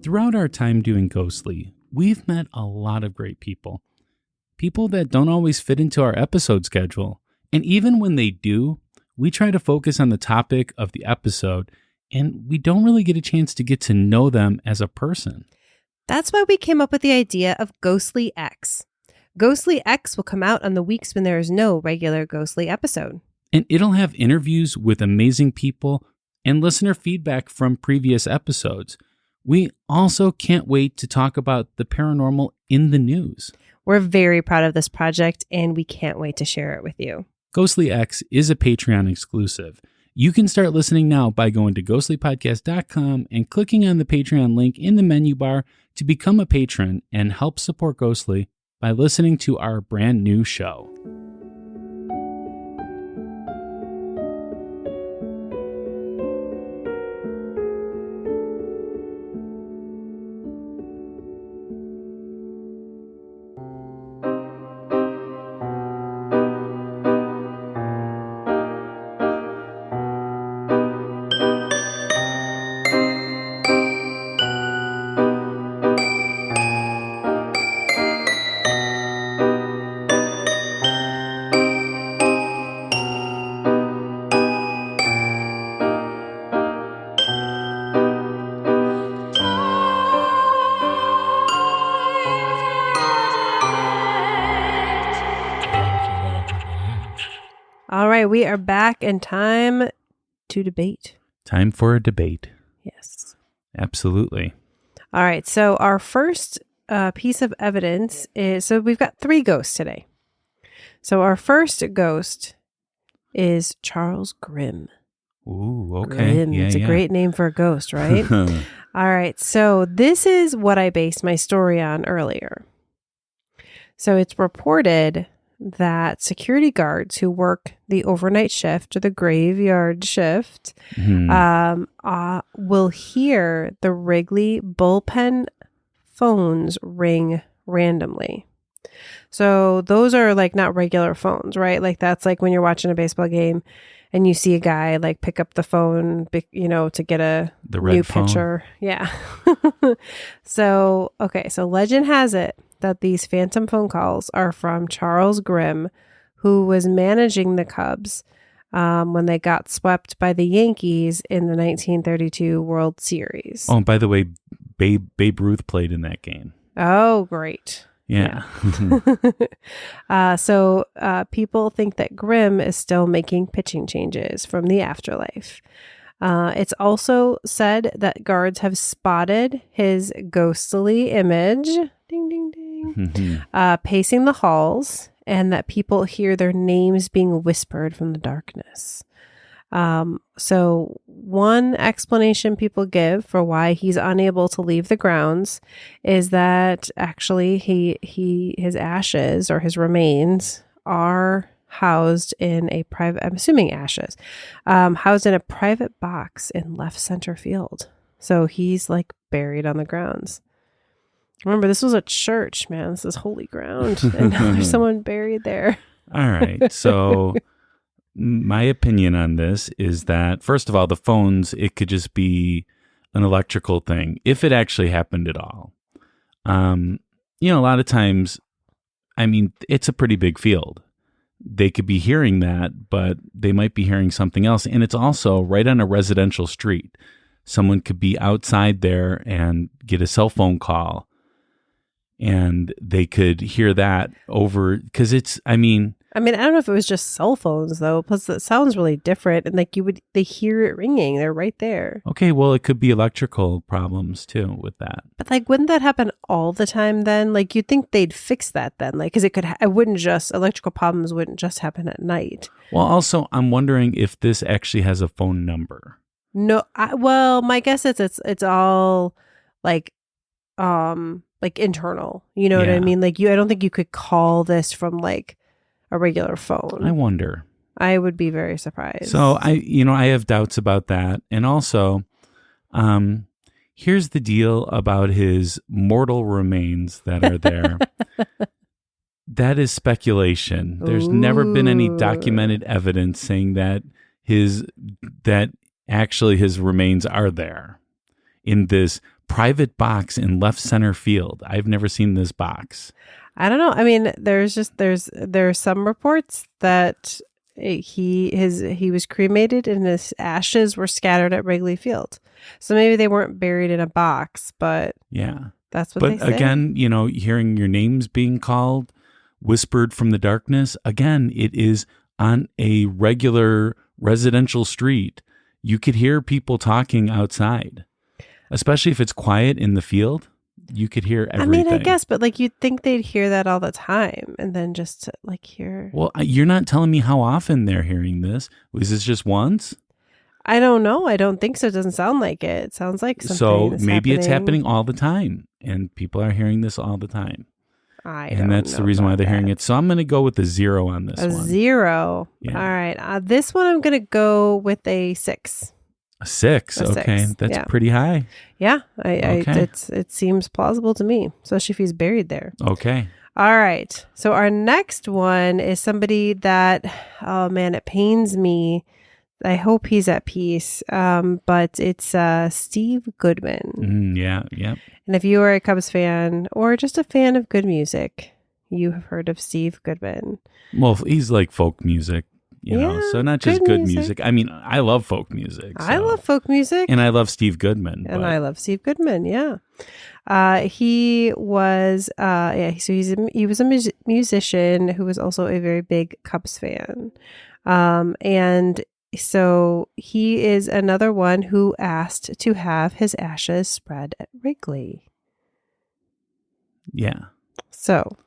Throughout our time doing Ghostly, we've met a lot of great people. People that don't always fit into our episode schedule. And even when they do, we try to focus on the topic of the episode, and we don't really get a chance to get to know them as a person. That's why we came up with the idea of Ghostly X. Ghostly X will come out on the weeks when there is no regular Ghostly episode. And it'll have interviews with amazing people and listener feedback from previous episodes. We also can't wait to talk about the paranormal in the news. We're very proud of this project, and we can't wait to share it with you. Ghostly X is a Patreon exclusive. You can start listening now by going to ghostlypodcast.com and clicking on the Patreon link in the menu bar to become a patron and help support Ghostly by listening to our brand new show. All right, we are back in time to debate. Time for a debate. Yes. Absolutely. All right, so our first piece of evidence is, so we've got 3 ghosts today. So our first ghost is Charles Grimm. Ooh, okay. Grimm. It's a great name for a ghost, right? All right, so this is what I based my story on earlier. So it's reported that security guards who work the overnight shift or the graveyard shift will hear the Wrigley bullpen phones ring randomly. So those are like not regular phones, right? Like that's like when you're watching a baseball game and you see a guy like pick up the phone, to get a new pitcher. Yeah. So legend has it that these phantom phone calls are from Charles Grimm, who was managing the Cubs when they got swept by the Yankees in the 1932 World Series. Oh, and by the way, Babe Ruth played in that game. Oh, great. Yeah. So people think that Grimm is still making pitching changes from the afterlife. It's also said that guards have spotted his ghostly image, ding, ding, ding, pacing the halls and that people hear their names being whispered from the darkness. So one explanation people give for why he's unable to leave the grounds is that actually his ashes or his remains are housed in a private, I'm assuming ashes, housed in a private box in left center field. So he's like buried on the grounds. Remember, this was a church, man. This is holy ground. And now there's someone buried there. All right. So my opinion on this is that, first of all, the phones, it could just be an electrical thing, if it actually happened at all. A lot of times, I mean, it's a pretty big field. They could be hearing that, but they might be hearing something else. And it's also right on a residential street. Someone could be outside there and get a cell phone call, and they could hear that over, because I don't know if it was just cell phones though. Plus it sounds really different. And like they hear it ringing. They're right there. Okay. Well, it could be electrical problems too with that. But like, wouldn't that happen all the time then? Like you'd think they'd fix that then. Like, cause electrical problems wouldn't just happen at night. Well, also I'm wondering if this actually has a phone number. No. My guess is it's all like internal, you know what I mean? Like I don't think you could call this from like a regular phone. I wonder. I would be very surprised. So I have doubts about that. And also, here's the deal about his mortal remains that are there. That is speculation. There's never been any documented evidence saying that actually his remains are there in this private box in left center field. I've never seen this box. I don't know. I mean, there are some reports that he was cremated and his ashes were scattered at Wrigley Field. So maybe they weren't buried in a box, but yeah, that's what they say. But again, hearing your names being called, whispered from the darkness. Again, it is on a regular residential street. You could hear people talking outside. Especially if it's quiet in the field, you could hear everything. I mean, I guess, but like you'd think they'd hear that all the time, and then just to, like hear. Well, you're not telling me how often they're hearing this. Was this just once? I don't know. I don't think so. It doesn't sound like it. It sounds like something. So maybe it's happening all the time, and people are hearing this all the time. And that's the reason why they're hearing it. So I'm going to go with a 0 on this one. A 0. Yeah. All right. This one I'm going to go with a 6. A 6. Okay. That's pretty high. Yeah. It seems plausible to me, especially if he's buried there. Okay. All right. So our next one is somebody that, oh man, it pains me. I hope he's at peace. But it's Steve Goodman. Yeah. And if you are a Cubs fan or just a fan of good music, you have heard of Steve Goodman. Well, he's like folk music. So not just good music. I mean, I love folk music. So. I love folk music. And I love Steve Goodman. And I love Steve Goodman, yeah. He was, so he was a musician who was also a very big Cubs fan. And so he is another one who asked to have his ashes spread at Wrigley. Yeah. So...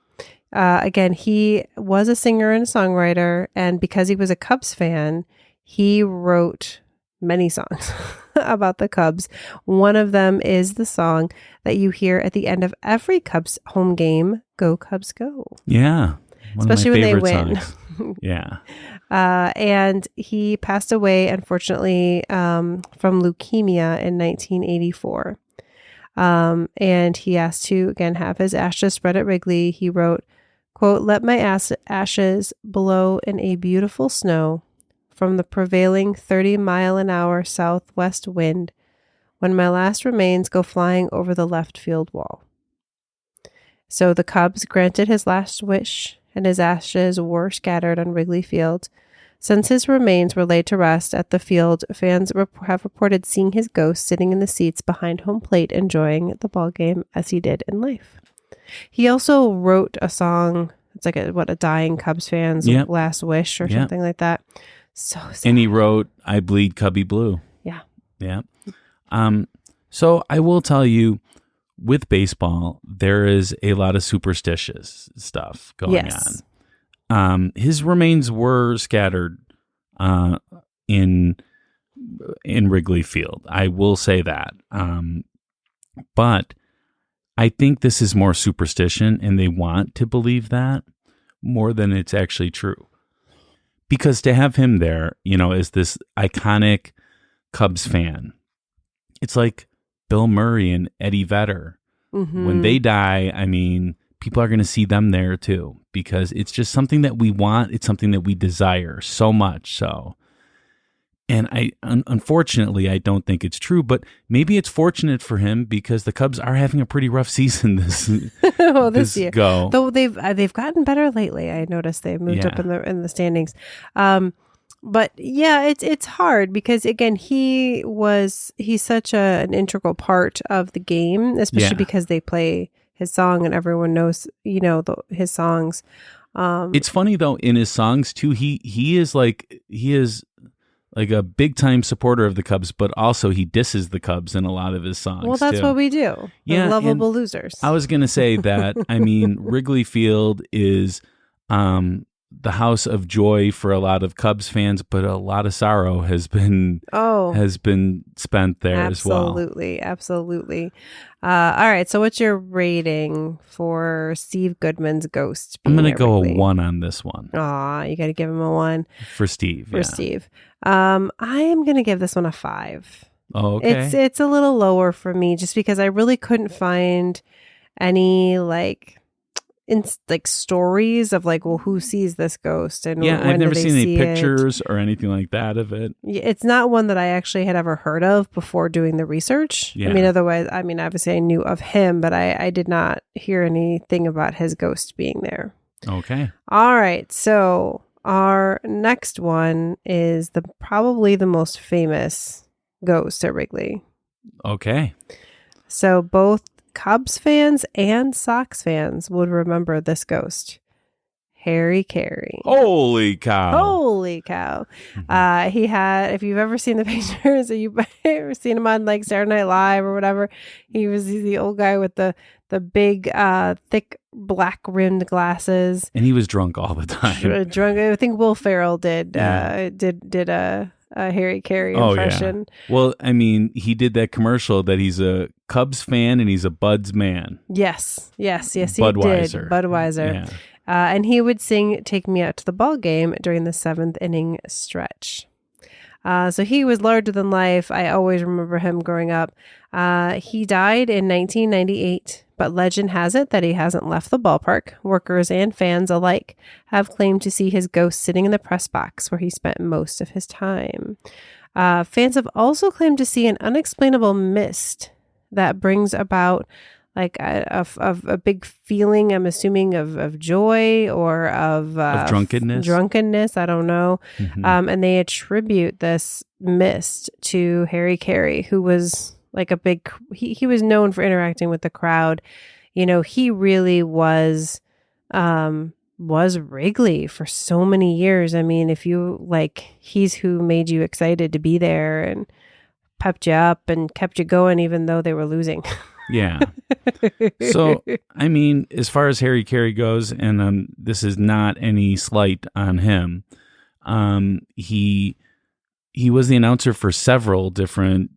again, he was a singer and a songwriter, and because he was a Cubs fan, he wrote many songs about the Cubs. One of them is the song that you hear at the end of every Cubs home game, "Go Cubs Go." Yeah. Especially when they win. Yeah. And he passed away, unfortunately, from leukemia in 1984. And he asked to, again, have his ashes spread at Wrigley. He wrote, quote, "Let my ashes blow in a beautiful snow from the prevailing 30-mile-an-hour southwest wind when my last remains go flying over the left field wall." So the Cubs granted his last wish, and his ashes were scattered on Wrigley Field. Since his remains were laid to rest at the field, fans have reported seeing his ghost sitting in the seats behind home plate enjoying the ball game as he did in life. He also wrote a song, it's like a dying Cubs fan's last wish or something like that. So sad. And he wrote, "I bleed Cubby Blue." Yeah. Yeah. So I will tell you, with baseball, there is a lot of superstitious stuff going on. his remains were scattered in Wrigley Field. I will say that. But I think this is more superstition, and they want to believe that more than it's actually true. Because to have him there, as this iconic Cubs fan, it's like Bill Murray and Eddie Vedder. Mm-hmm. When they die, I mean, people are going to see them there too, because it's just something that we want. It's something that we desire so much. So, and unfortunately, I don't think it's true, but maybe it's fortunate for him because the Cubs are having a pretty rough season this year. Go. Though they've gotten better lately. I noticed they've moved up in the standings. But yeah, it's hard because again, he's such an integral part of the game, especially because they play his song and everyone knows, his songs. It's funny though, in his songs too, he is like a big time supporter of the Cubs, but also he disses the Cubs in a lot of his songs. Well, that's what we do. Yeah, We're lovable losers. I was going to say that, I mean, Wrigley Field is the house of joy for a lot of Cubs fans, but a lot of sorrow has been spent there as well. Absolutely. All right. So what's your rating for Steve Goodman's ghost? I'm going to go a 1 on this one. Aw, you got to give him a 1. For Steve. Steve. I am going to give this one a 5. Oh, okay. It's a little lower for me just because I really couldn't find any stories of who sees this ghost and when I've never do they seen any see pictures or anything like that of it. It's not one that I actually had ever heard of before doing the research. Yeah. Otherwise, obviously I knew of him, but I did not hear anything about his ghost being there. Okay. All right. So our next one is probably the most famous ghost at Wrigley. Okay. So both Cubs fans and Sox fans would remember this ghost, Harry Caray. Holy cow. Mm-hmm. He had, if you've ever seen the pictures or you've ever seen him on Saturday Night Live or whatever, he's the old guy with the big, thick black rimmed glasses. And he was drunk all the time. Drunk. I think Will Ferrell did a Harry Caray impression. Yeah. Well, he did that commercial that he's a Cubs fan and he's a Buds man. Yes, he Budweiser. did. Budweiser. Yeah. And he would sing "Take Me Out to the Ball Game" during the 7th inning stretch. So he was larger than life. I always remember him growing up. He died in 1998, but legend has it that he hasn't left the ballpark. Workers and fans alike have claimed to see his ghost sitting in the press box where he spent most of his time. Fans have also claimed to see an unexplainable mist that brings about a big feeling, I'm assuming, of joy or of drunkenness. I don't know. Mm-hmm. And they attribute this mist to Harry Caray, who was he was known for interacting with the crowd. He really was Wrigley for so many years. If you he's who made you excited to be there and pepped you up and kept you going even though they were losing. Yeah. So, as far as Harry Caray goes, and this is not any slight on him, he was the announcer for several different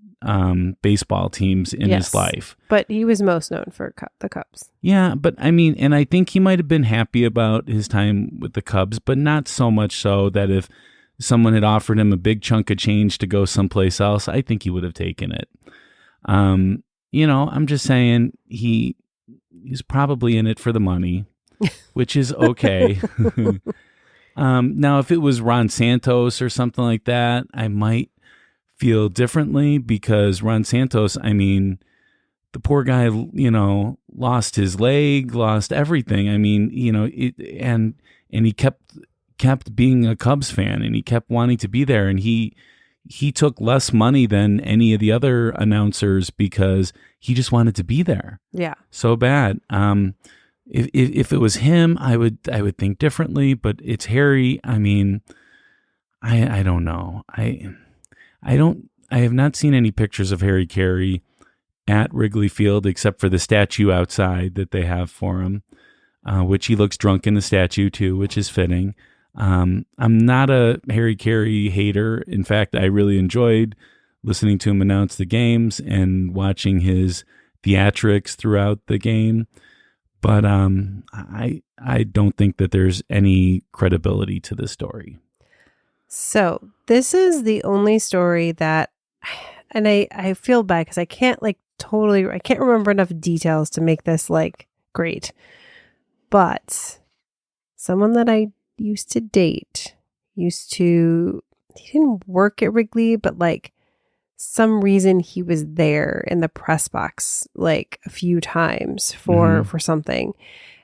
baseball teams in his life. But he was most known for the Cubs. Yeah, but and I think he might have been happy about his time with the Cubs, but not so much so that if someone had offered him a big chunk of change to go someplace else, I think he would have taken it. I'm just saying he's probably in it for the money, which is okay. Now, if it was Ron Santos or something like that, I might feel differently because Ron Santos, the poor guy, lost his leg, lost everything. And he kept being a Cubs fan and he kept wanting to be there, and he took less money than any of the other announcers because he just wanted to be there. Yeah. So bad. If it was him, I would think differently, but it's Harry. I don't know. I have not seen any pictures of Harry Caray at Wrigley Field except for the statue outside that they have for him. which he looks drunk in the statue too, which is fitting. I'm not a Harry Caray hater. In fact, I really enjoyed listening to him announce the games and watching his theatrics throughout the game. But I don't think that there's any credibility to this story. So this is the only story that, and I feel bad because I can't I can't remember enough details to make this great. But someone that I used to date he didn't work at Wrigley, but some reason he was there in the press box a few times for something.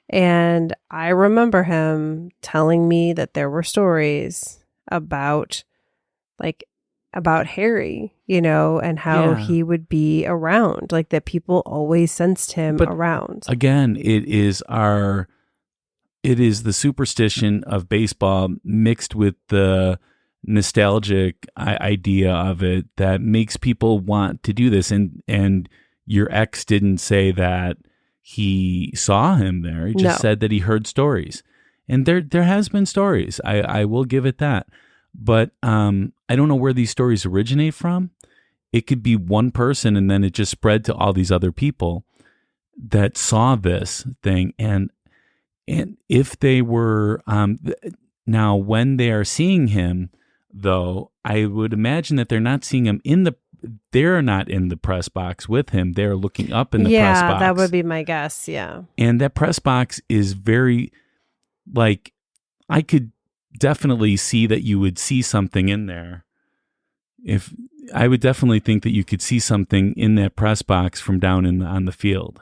And I remember him telling me that there were stories about Harry, and how he would be around, that people always sensed him around. Again, it is the superstition of baseball mixed with the nostalgic idea of it that makes people want to do this. And your ex didn't say that he saw him there. He just said that he heard stories. And there has been stories. I will give it that. But I don't know where these stories originate from. It could be one person and then it just spread to all these other people that saw this thing. And if they were now when they are seeing him, though, I would imagine that they're not seeing him they're not in the press box with him. They're looking up in the press box. Yeah, that would be my guess. Yeah. And that press box is very I could definitely see that you would see something in there. If I would definitely think that you could see something in that press box from down on the field.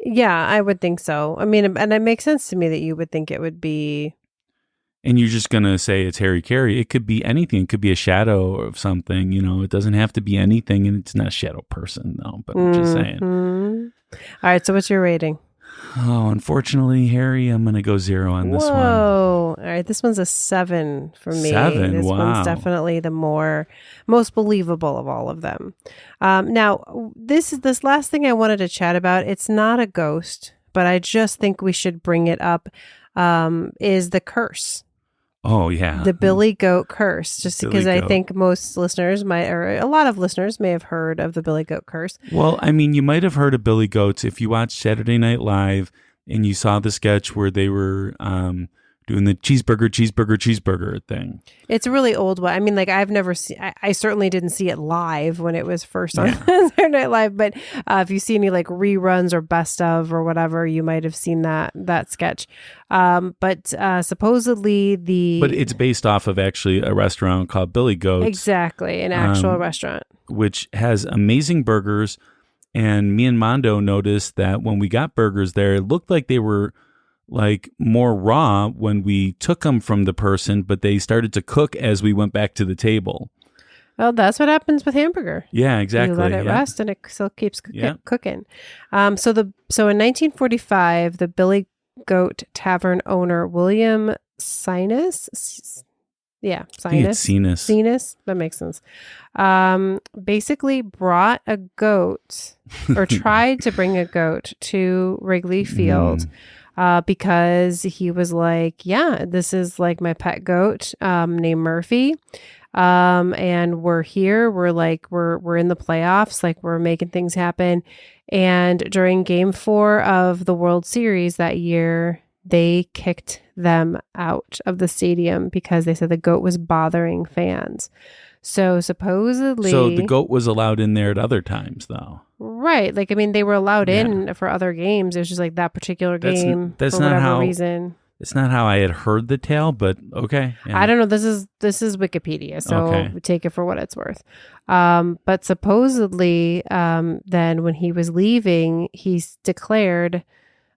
Yeah, I would think so. I mean, and it makes sense to me that you would think it would be. And you're just going to say it's Harry Caray. It could be anything. It could be a shadow of something. It doesn't have to be anything. And it's not a shadow person, though. But I'm just saying. All right. So what's your rating? Oh, unfortunately, Harry, I'm going to go 0 on this one. Whoa. All right. This one's a 7 for me. 7? This wow. one's definitely the most believable of all of them. Now, this last thing I wanted to chat about. It's not a ghost, but I just think we should bring it up, is the curse. Oh, yeah. The Billy Goat curse, just because I think most listeners or a lot of listeners may have heard of the Billy Goat curse. Well, I mean, you might have heard of Billy Goats if you watched Saturday Night Live and you saw the sketch where they were doing the cheeseburger thing. It's a really old one. I mean, I've never seen, I certainly didn't see it live when it was first on Saturday Night Live, but if you see any reruns or best of or whatever, you might have seen that sketch. But supposedly But it's based off of actually a restaurant called Billy Goats. Exactly, an actual restaurant. Which has amazing burgers. And me and Mondo noticed that when we got burgers there, it looked like they were more raw when we took them from the person, but they started to cook as we went back to the table. Well, that's what happens with hamburger. Yeah, exactly. You let it rest and it still keeps cooking. So in 1945, the Billy Goat Tavern owner, William Sinus. Sinus. That makes sense. Basically brought a goat or tried to bring a goat to Wrigley Field. Because he was this is my pet goat named Murphy. And we're here. We're in the playoffs. We're making things happen. And during Game 4 of the World Series that year, they kicked them out of the stadium because they said the goat was bothering fans. So supposedly... So the goat was allowed in there at other times, though. Right. They were allowed in for other games. It was just that particular game that's for not whatever reason. It's not how I had heard the tale, but okay. Yeah. I don't know. This is Wikipedia, so take it for what it's worth. But supposedly, then when he was leaving, he's declared,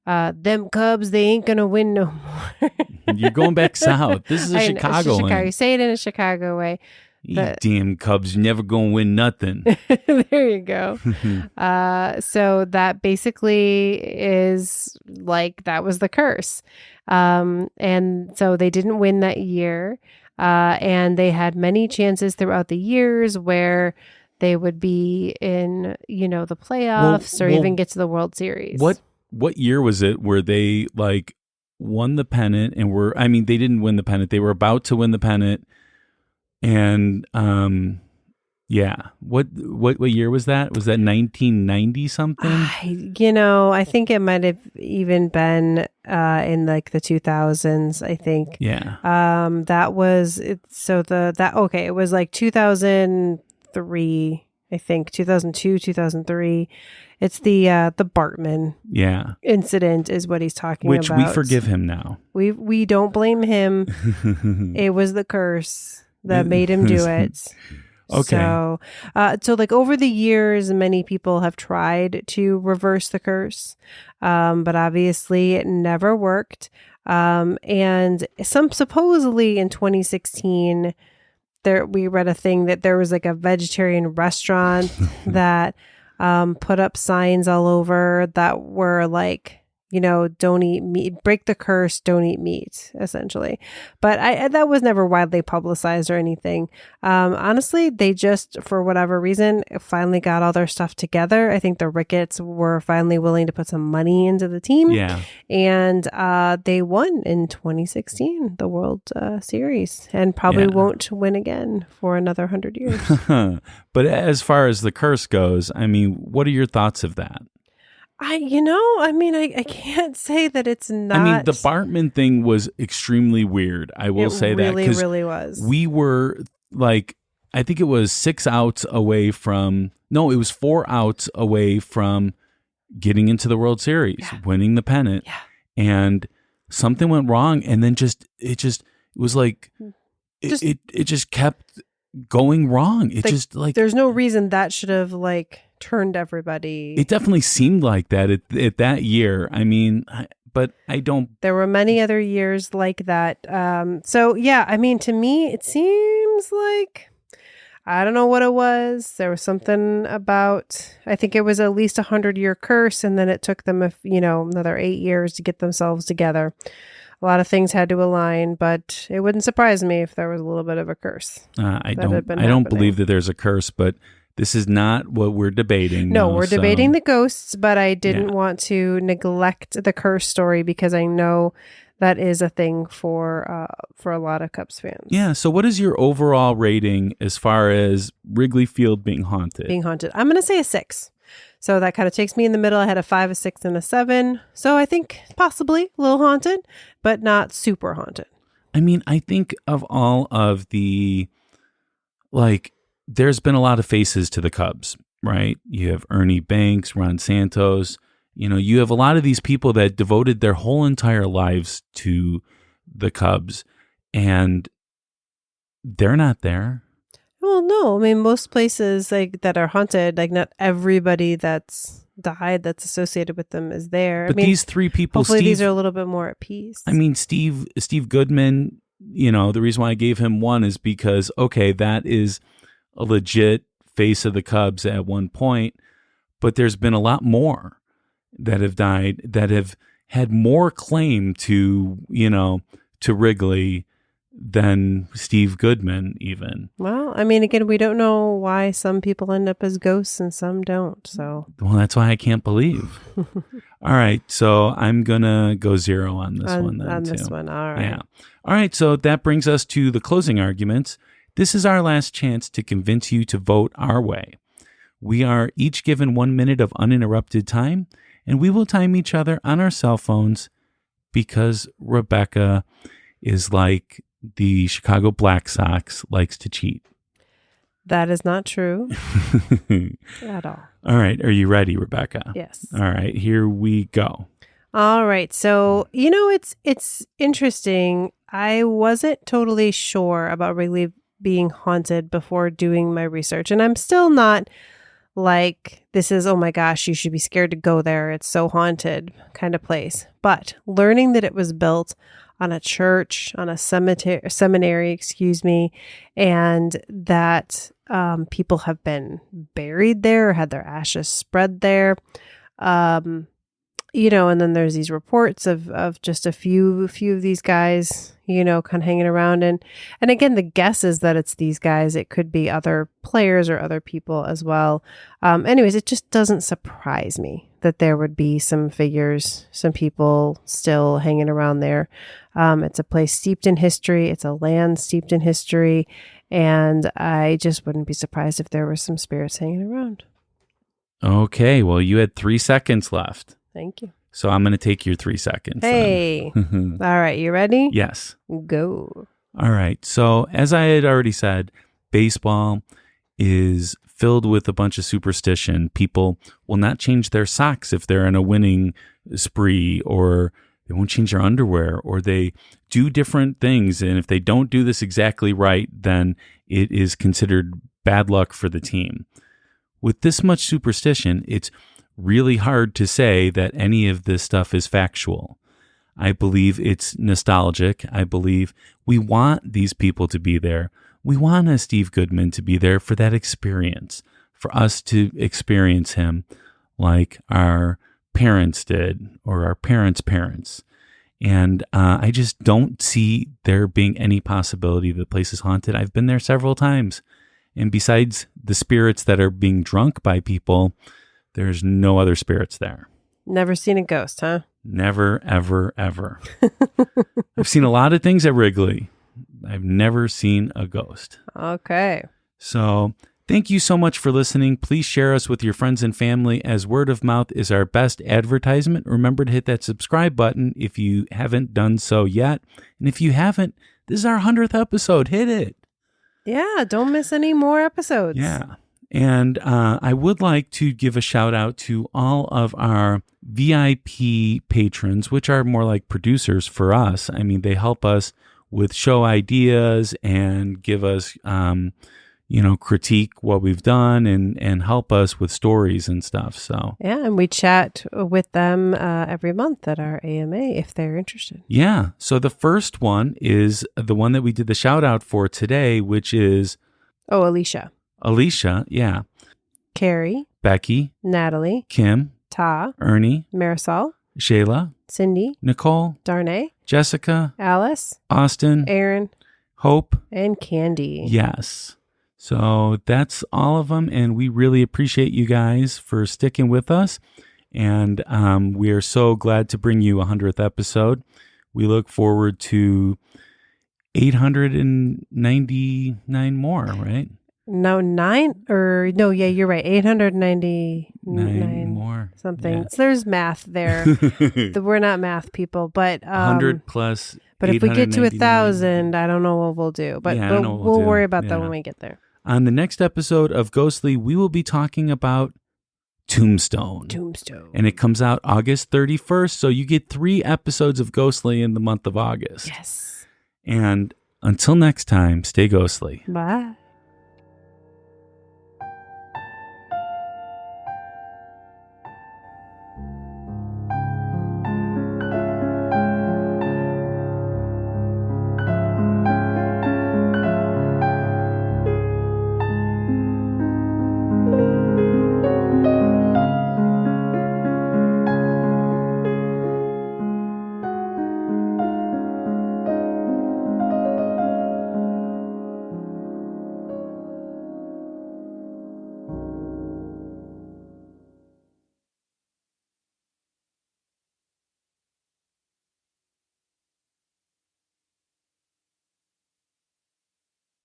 them Cubs, they ain't going to win no more. You're going back south. This is a Chicago one. You say it in a Chicago way. You damn Cubs, you're never going to win nothing. There you go. So that basically is that was the curse. And so they didn't win that year. And they had many chances throughout the years where they would be in, the playoffs or even get to the World Series. what year was it where they like won the pennant and they didn't win the pennant. They were about to win the pennant. And yeah. What year was that? Was that 1990 something? I think it might have even been in like the 2000s, I think. Yeah. That was it. So it was like 2003, I think 2002, 2003. It's the Bartman incident is what he's talking about. Which we forgive him now. We don't blame him. It was the curse that made him do it. Okay. So like over the years, many people have tried to reverse the curse, but obviously it never worked. And supposedly in 2016, we read a thing that there was like a vegetarian restaurant that put up signs all over that were like, don't eat meat, break the curse, don't eat meat, essentially. But that was never widely publicized or anything. Honestly, they just, for whatever reason, finally got all their stuff together. I think the Ricketts were finally willing to put some money into the team. Yeah. And they won in 2016, the World Series, and probably won't win again for another 100 years. But as far as the curse goes, I mean, what are your thoughts of that? I can't say that it's not. I mean, the Bartman thing was extremely weird. I will say that. It really was. We were like, I think it was 6 outs away from, no, it was 4 outs away from getting into the World Series, winning the pennant. Yeah. And something went wrong. And then it was like, it just kept going wrong. It just like, there's no reason that should have like turned everybody. It definitely seemed like that at that year. I mean, but I don't. There were many other years like that. So yeah, I mean, to me, it seems like, I don't know what it was. There was something about, I think it was at least 100-year curse, and then it took them another 8 years to get themselves together. A lot of things had to align, but it wouldn't surprise me if there was a little bit of a curse. I don't believe that there's a curse, but this is not what we're debating. No, we're debating the ghosts, but I didn't want to neglect the curse story because I know that is a thing for a lot of Cubs fans. Yeah. So what is your overall rating as far as Wrigley Field being haunted? Being haunted. I'm going to say a 6. So that kind of takes me in the middle. I had a 5, a 6, and a 7. So I think possibly a little haunted, but not super haunted. I mean, I think of all of the, like, there's been a lot of faces to the Cubs, right? You have Ernie Banks, Ron Santos. You have a lot of these people that devoted their whole entire lives to the Cubs, and they're not there. Well, no. I mean, most places like that are haunted, like not everybody that's died that's associated with them is there. But these 3 people, hopefully these are a little bit more at peace. I mean, Steve Goodman, the reason why I gave him 1 is because, okay, that is a legit face of the Cubs at one point, but there's been a lot more that have died that have had more claim to Wrigley than Steve Goodman even. Well, I mean, again, we don't know why some people end up as ghosts and some don't. So, well, that's why I can't believe. All right, so I'm gonna go 0 on this one then. This one, all right. Yeah. All right, so that brings us to the closing arguments. This is our last chance to convince you to vote our way. We are each given 1 minute of uninterrupted time, and we will time each other on our cell phones because Rebecca is like the Chicago Black Sox likes to cheat. That is not true at all. All right. Are you ready, Rebecca? Yes. All right. Here we go. All right. So, it's interesting. I wasn't totally sure about Wrigley being haunted before doing my research. And I'm still not like, this is, oh my gosh, you should be scared to go there. It's so haunted kind of place. But learning that it was built on a church, on a seminary, and that people have been buried there or had their ashes spread there. And then there's these reports of just a few of these guys, kind of hanging around. And again, the guess is that it's these guys. It could be other players or other people as well. Anyways, it just doesn't surprise me that there would be some figures, some people still hanging around there. It's a place steeped in history. It's a land steeped in history. And I just wouldn't be surprised if there were some spirits hanging around. Okay, well, you had 3 seconds left. Thank you. So I'm going to take your 3 seconds. Hey. All right, you ready? Yes. Go. All right. So as I had already said, baseball is filled with a bunch of superstition. People will not change their socks if they're in a winning spree, or they won't change their underwear, or they do different things. And if they don't do this exactly right, then it is considered bad luck for the team. With this much superstition, it's really hard to say that any of this stuff is factual. I believe it's nostalgic. I believe we want these people to be there. We want a Steve Goodman to be there for that experience, for us to experience him like our parents did, or our parents' parents. And I just don't see there being any possibility the place is haunted. I've been there several times. And besides the spirits that are being drunk by people, there's no other spirits there. Never seen a ghost, huh? Never, ever, ever. I've seen a lot of things at Wrigley. I've never seen a ghost. Okay. So thank you so much for listening. Please share us with your friends and family, as word of mouth is our best advertisement. Remember to hit that subscribe button if you haven't done so yet. And if you haven't, this is our 100th episode. Hit it. Yeah, don't miss any more episodes. Yeah. And I would like to give a shout out to all of our VIP patrons, which are more like producers for us. I mean, they help us with show ideas and give us, critique what we've done and help us with stories and stuff. So yeah, and we chat with them every month at our AMA if they're interested. Yeah. So the first one is the one that we did the shout out for today, which is Alicia. Alicia, yeah. Carrie. Becky. Natalie. Kim. Ta. Ernie. Marisol. Shayla. Cindy. Nicole. Darnay. Jessica. Alice. Austin. Aaron. Hope. And Candy. Yes. So that's all of them, and we really appreciate you guys for sticking with us. And we are so glad to bring you a 100th episode. We look forward to 899 more, right? No, you're right. 899 more. Something. Yeah. So there's math there. We're not math people, but 100 plus. But if we get to 1,000, I don't know what we'll do. But, yeah, but we'll do. worry about that when we get there. On the next episode of Ghostly, we will be talking about Tombstone. And it comes out August 31st. So you get 3 episodes of Ghostly in the month of August. Yes. And until next time, stay ghostly. Bye.